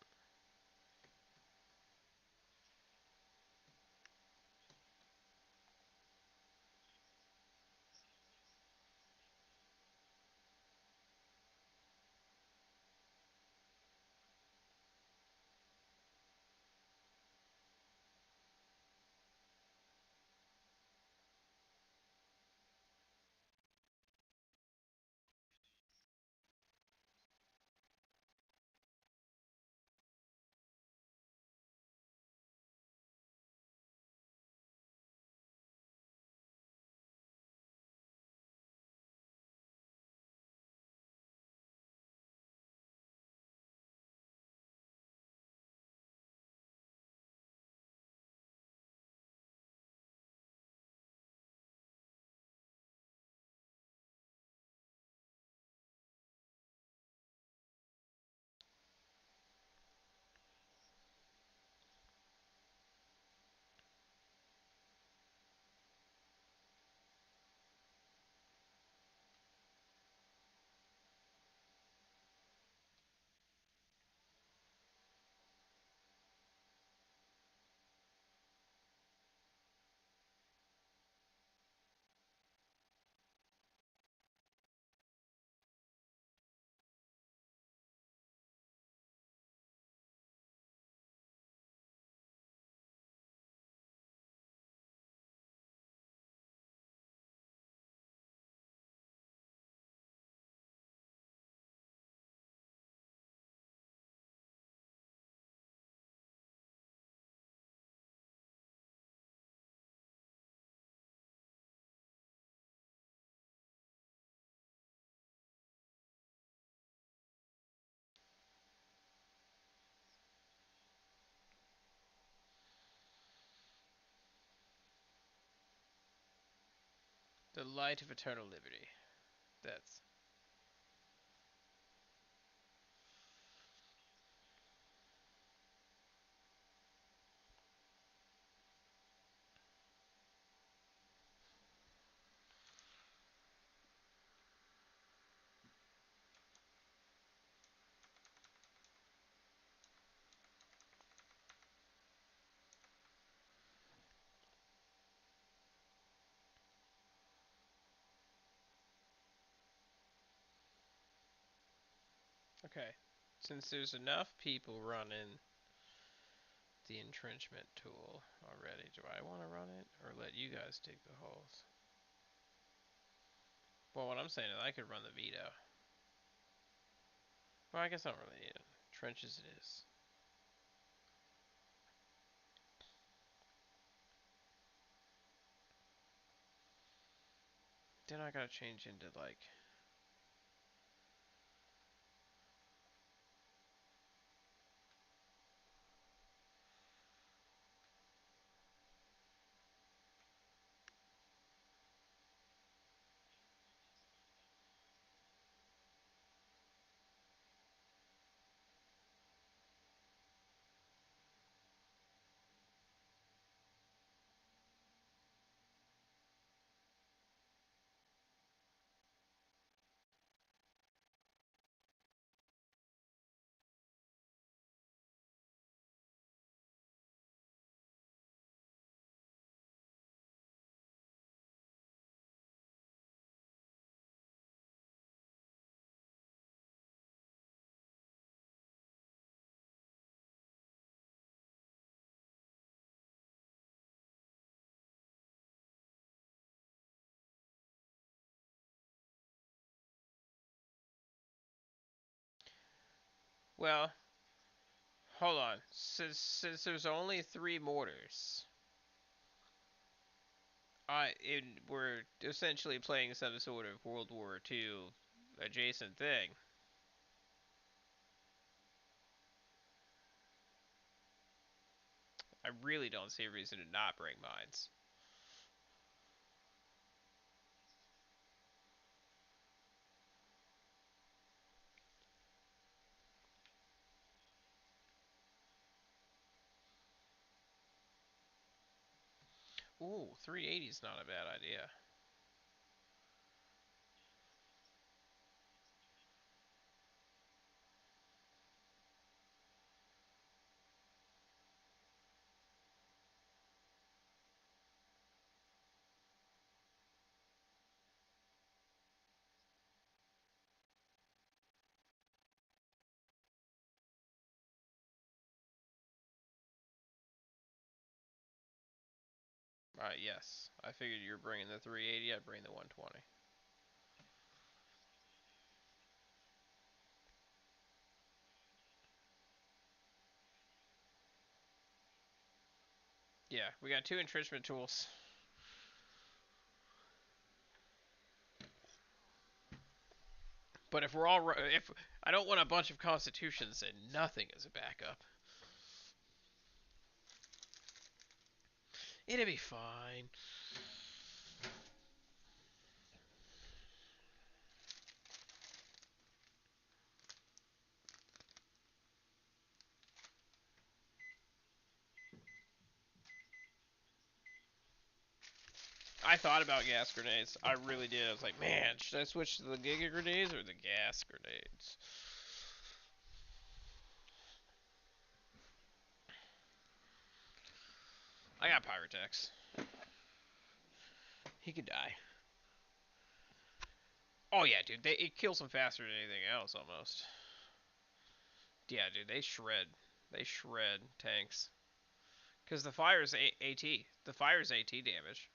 The light of eternal liberty. That's okay. Since there's enough people running the entrenchment tool already, do I want to run it or let you guys dig the holes? Well, what I'm saying is I could run the veto. Well, I guess I don't really need it. Trenches it is. Then I gotta change into like. Well, hold on. Since there's only 3 mortars, we're essentially playing some sort of World War II adjacent thing. I really don't see a reason to not bring mines. Ooh, 380 is not a bad idea. Alright, yes. I figured you were bringing the 380, I'd bring the 120. Yeah, we got 2 entrenchment tools. But if we're all if I don't want a bunch of constitutions and nothing as a backup. It'll be fine. I thought about gas grenades. I really did. I was like, man, should I switch to the Giga grenades or the gas grenades? I got Pyrotex. He could die. Oh yeah, dude. It kills him faster than anything else, almost. Yeah, dude. They shred. They shred tanks. Because the fire's AT. The fire's AT damage.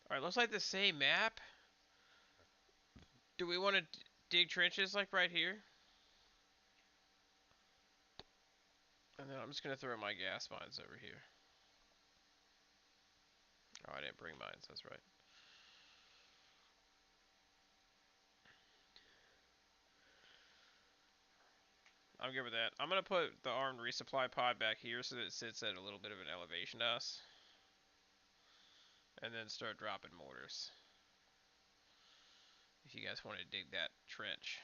Alright, looks like the same map. Do we want to dig trenches like right here? And then I'm just going to throw my gas mines over here. Oh, I didn't bring mines. That's right. I'm good with that. I'm going to put the armed resupply pod back here so that it sits at a little bit of an elevation to us. And then start dropping mortars. If you guys want to dig that trench.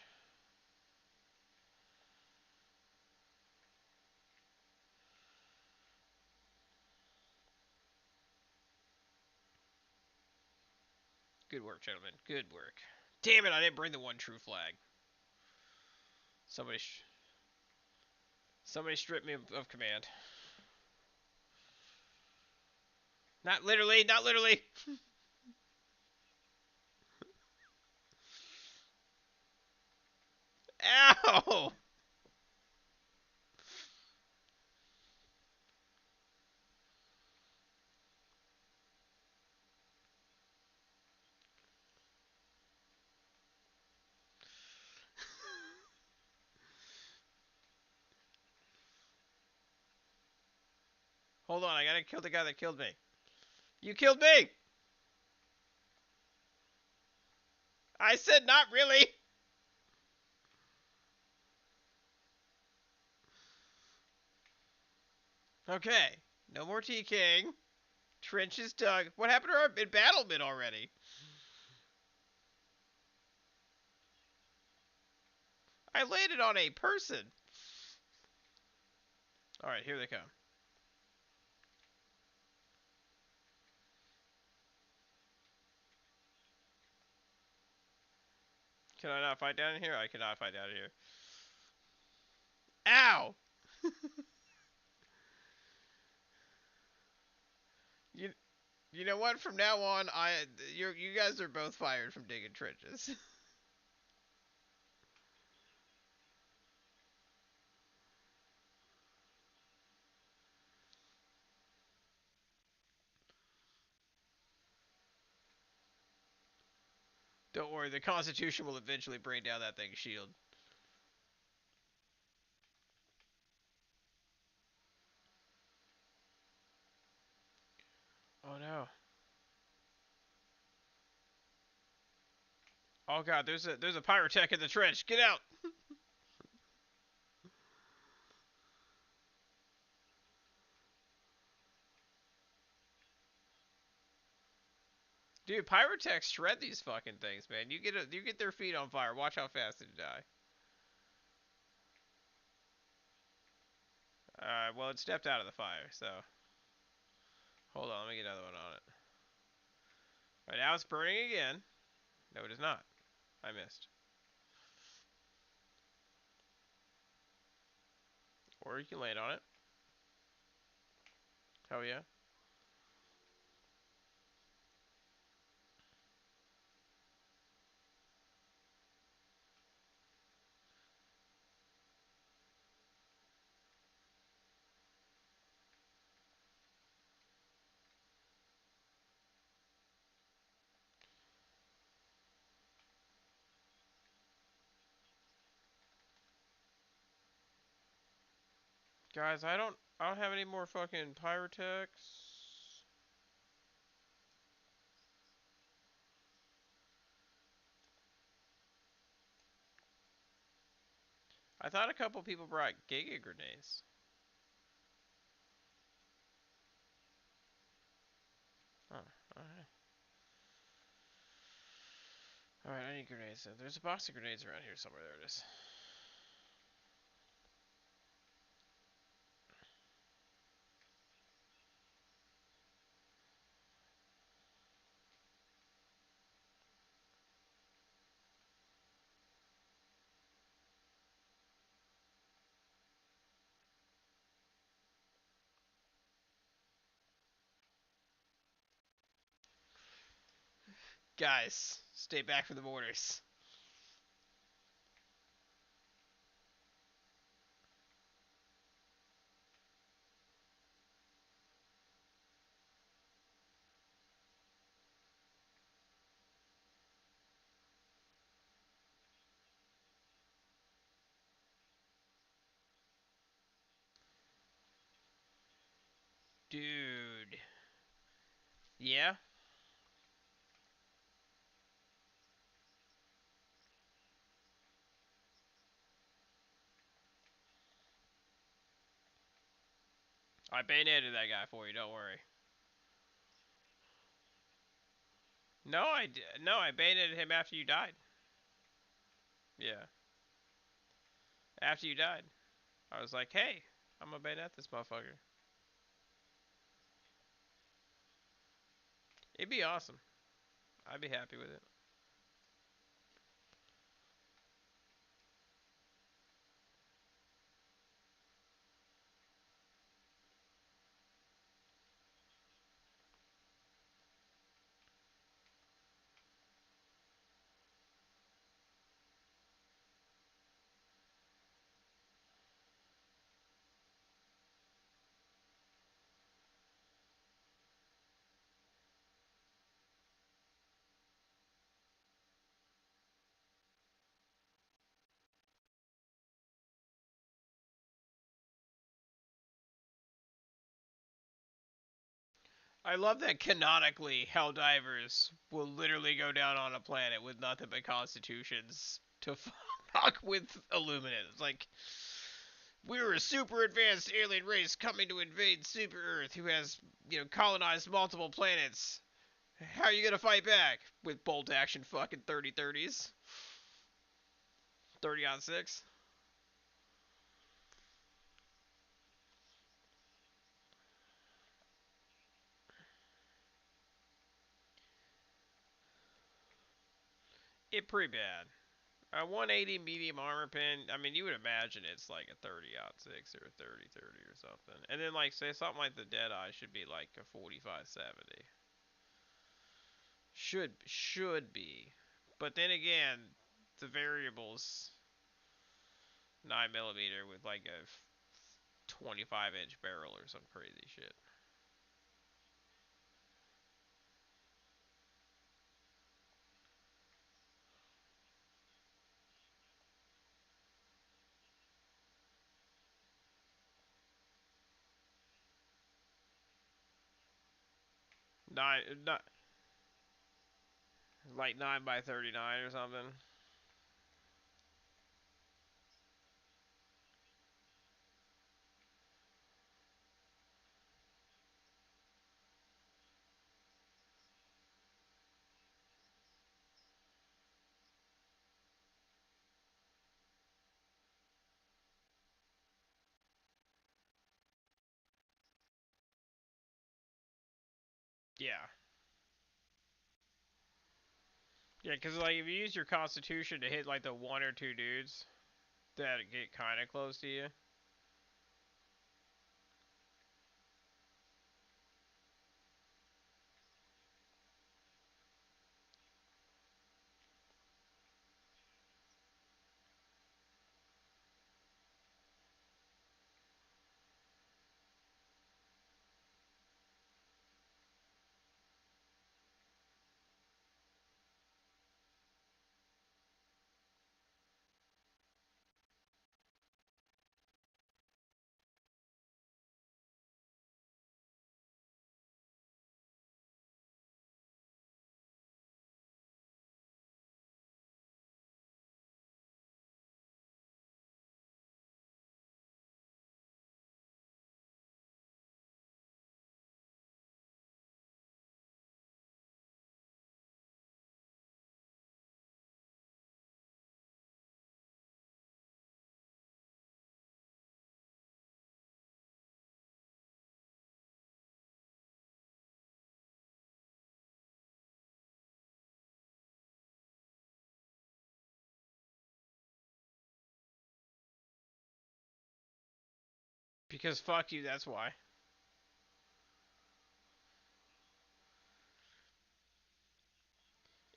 Good work, gentlemen. Good work. Damn it, I didn't bring the one true flag. Somebody somebody stripped me of command. Not literally, not literally. Ow! Hold on, I gotta kill the guy that killed me. You killed me! I said not really! Okay. No more TKing. Trenches dug. What happened to our embattlement already? I landed on a person. Alright, here they come. Can I not fight down here? I cannot fight down here. Ow! You you know what? From now on, you guys are both fired from digging trenches. Don't worry, the Constitution will eventually bring down that thing's shield. Oh no. Oh god, there's a pyrotech in the trench. Get out. Dude, pyrotechs shred these fucking things, man. You get their feet on fire. Watch how fast they die. Well, it stepped out of the fire, so Hold on, let me get another one on it. Alright, now it's burning again. No, it is not. I missed. Or you can land on it. Hell yeah. Guys, I don't have any more fucking pyrotechs. I thought a couple people brought Giga grenades. Oh, alright. Alright, I need grenades. There's a box of grenades around here somewhere. There it is. Guys, stay back from the mortars. Dude. Yeah? I bayoneted that guy for you, don't worry. No, I bayoneted him after you died. Yeah. After you died. I was like, hey, I'm gonna bayonet this motherfucker. It'd be awesome. I'd be happy with it. I love that canonically Helldivers will literally go down on a planet with nothing but constitutions to fuck with Illuminate. It's like, we're a super advanced alien race coming to invade Super Earth who has, colonized multiple planets. How are you gonna fight back? With bolt action fucking 30-30s? 30 on 6? It pretty bad. A 180 medium armor pin, I mean, you would imagine it's like a 30 out 6 or a 30-30 or something. And then, like, say something like the Deadeye should be like a 45-70. Should be. But then again, the variables 9 millimeter with like a 25-inch barrel or some crazy shit. Nine, not like 9 by 39 or something. Yeah. Yeah, because like if you use your constitution to hit like the one or two dudes that get kind of close to you. Because fuck you, that's why.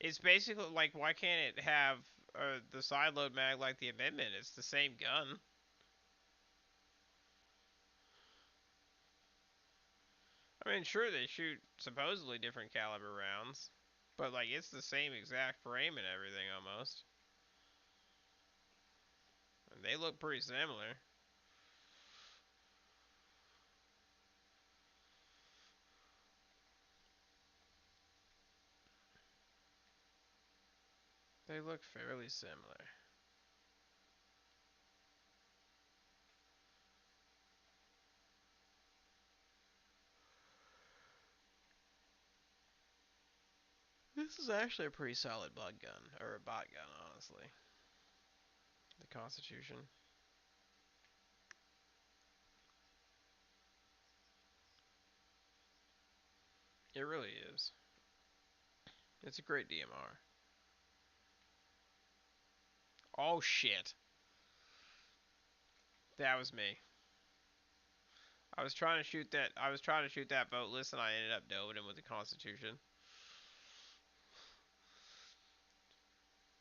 It's basically like, why can't it have the side load mag like the amendment? It's the same gun. I mean, sure they shoot supposedly different caliber rounds, but like it's the same exact frame and everything almost. And they look pretty similar. They look fairly similar. This is actually a pretty solid bug gun, or a bot gun, honestly. The Constitution. It really is. It's a great DMR. Oh shit. That was me. I was trying to shoot that. I was trying to shoot that boatless, and I ended up doving him with the Constitution.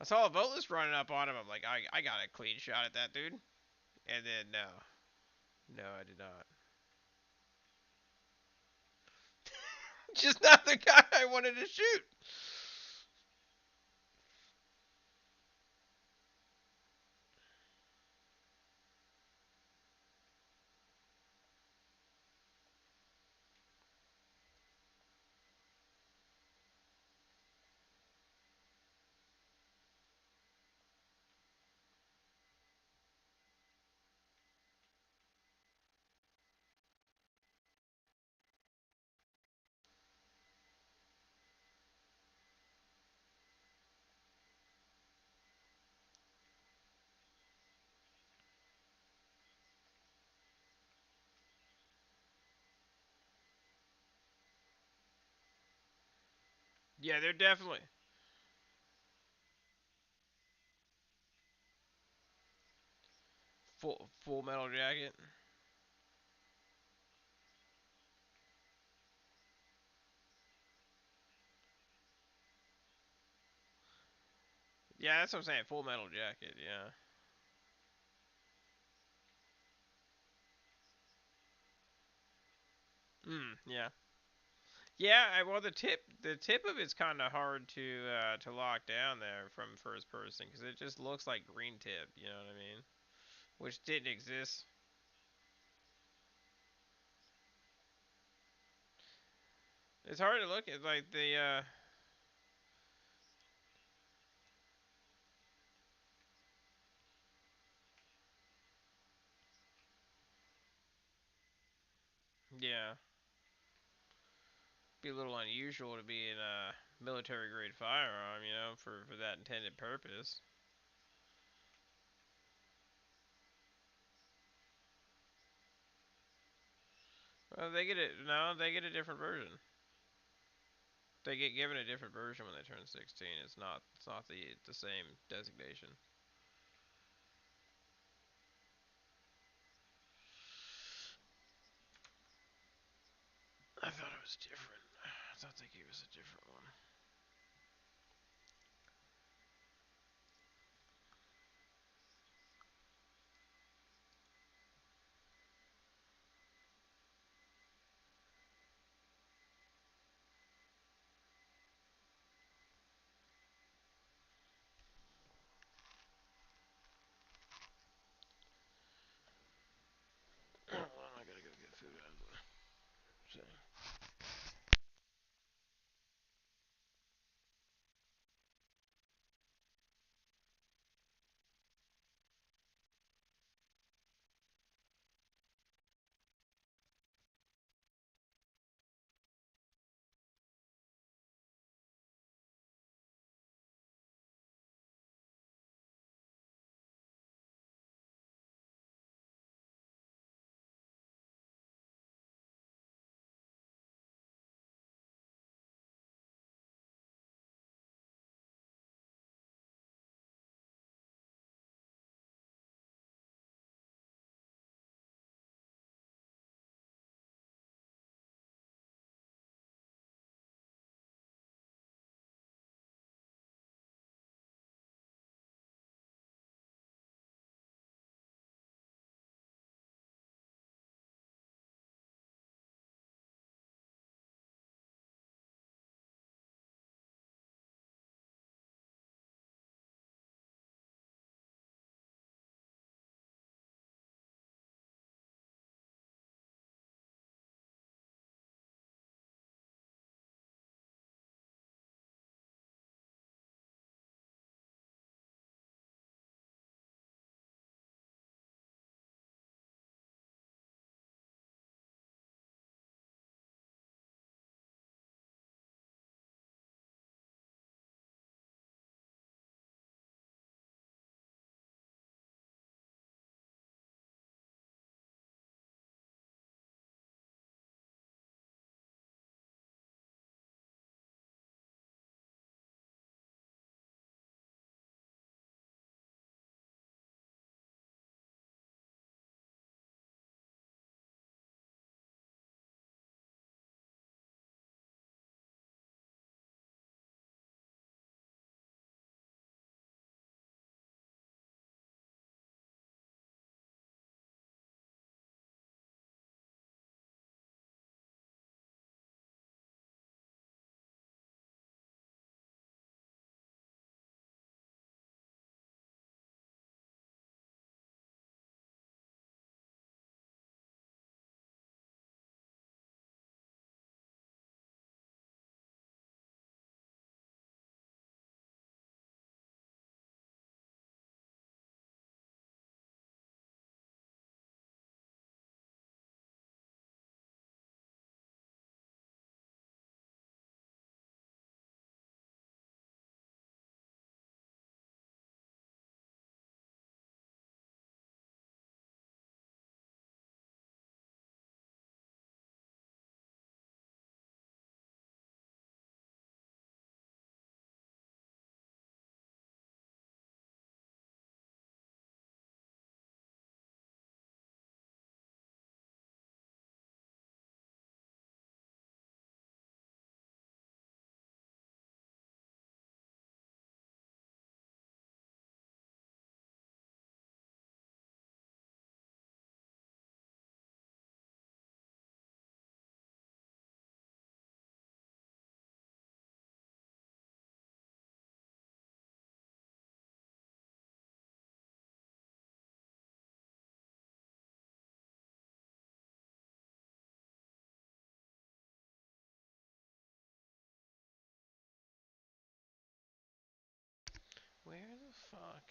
I saw a boatless running up on him. I'm like, I got a clean shot at that dude. And then no, I did not. Just not the guy I wanted to shoot. Yeah, they're definitely full metal jacket. Yeah, that's what I'm saying. Full metal jacket. Yeah. Yeah. Yeah. Well, the tip of it's kind of hard to lock down there from first person because it just looks like green tip. You know what I mean? Which didn't exist. It's hard to look at like the. Yeah. Be a little unusual to be in a military grade firearm, for that intended purpose. Well, they get it. No, they get a different version. They get given a different version when they turn 16. It's not the same designation. I thought it was different. I thought they gave us a different one. Well, I gotta go get food out of the way. So. Where the fuck?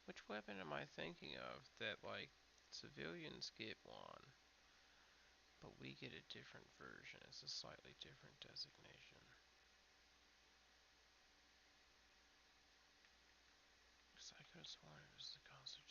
Which weapon am I thinking of that, like, civilians get one, but we get a different version? It's a slightly different designation. Because I could have sworn it was the concentration.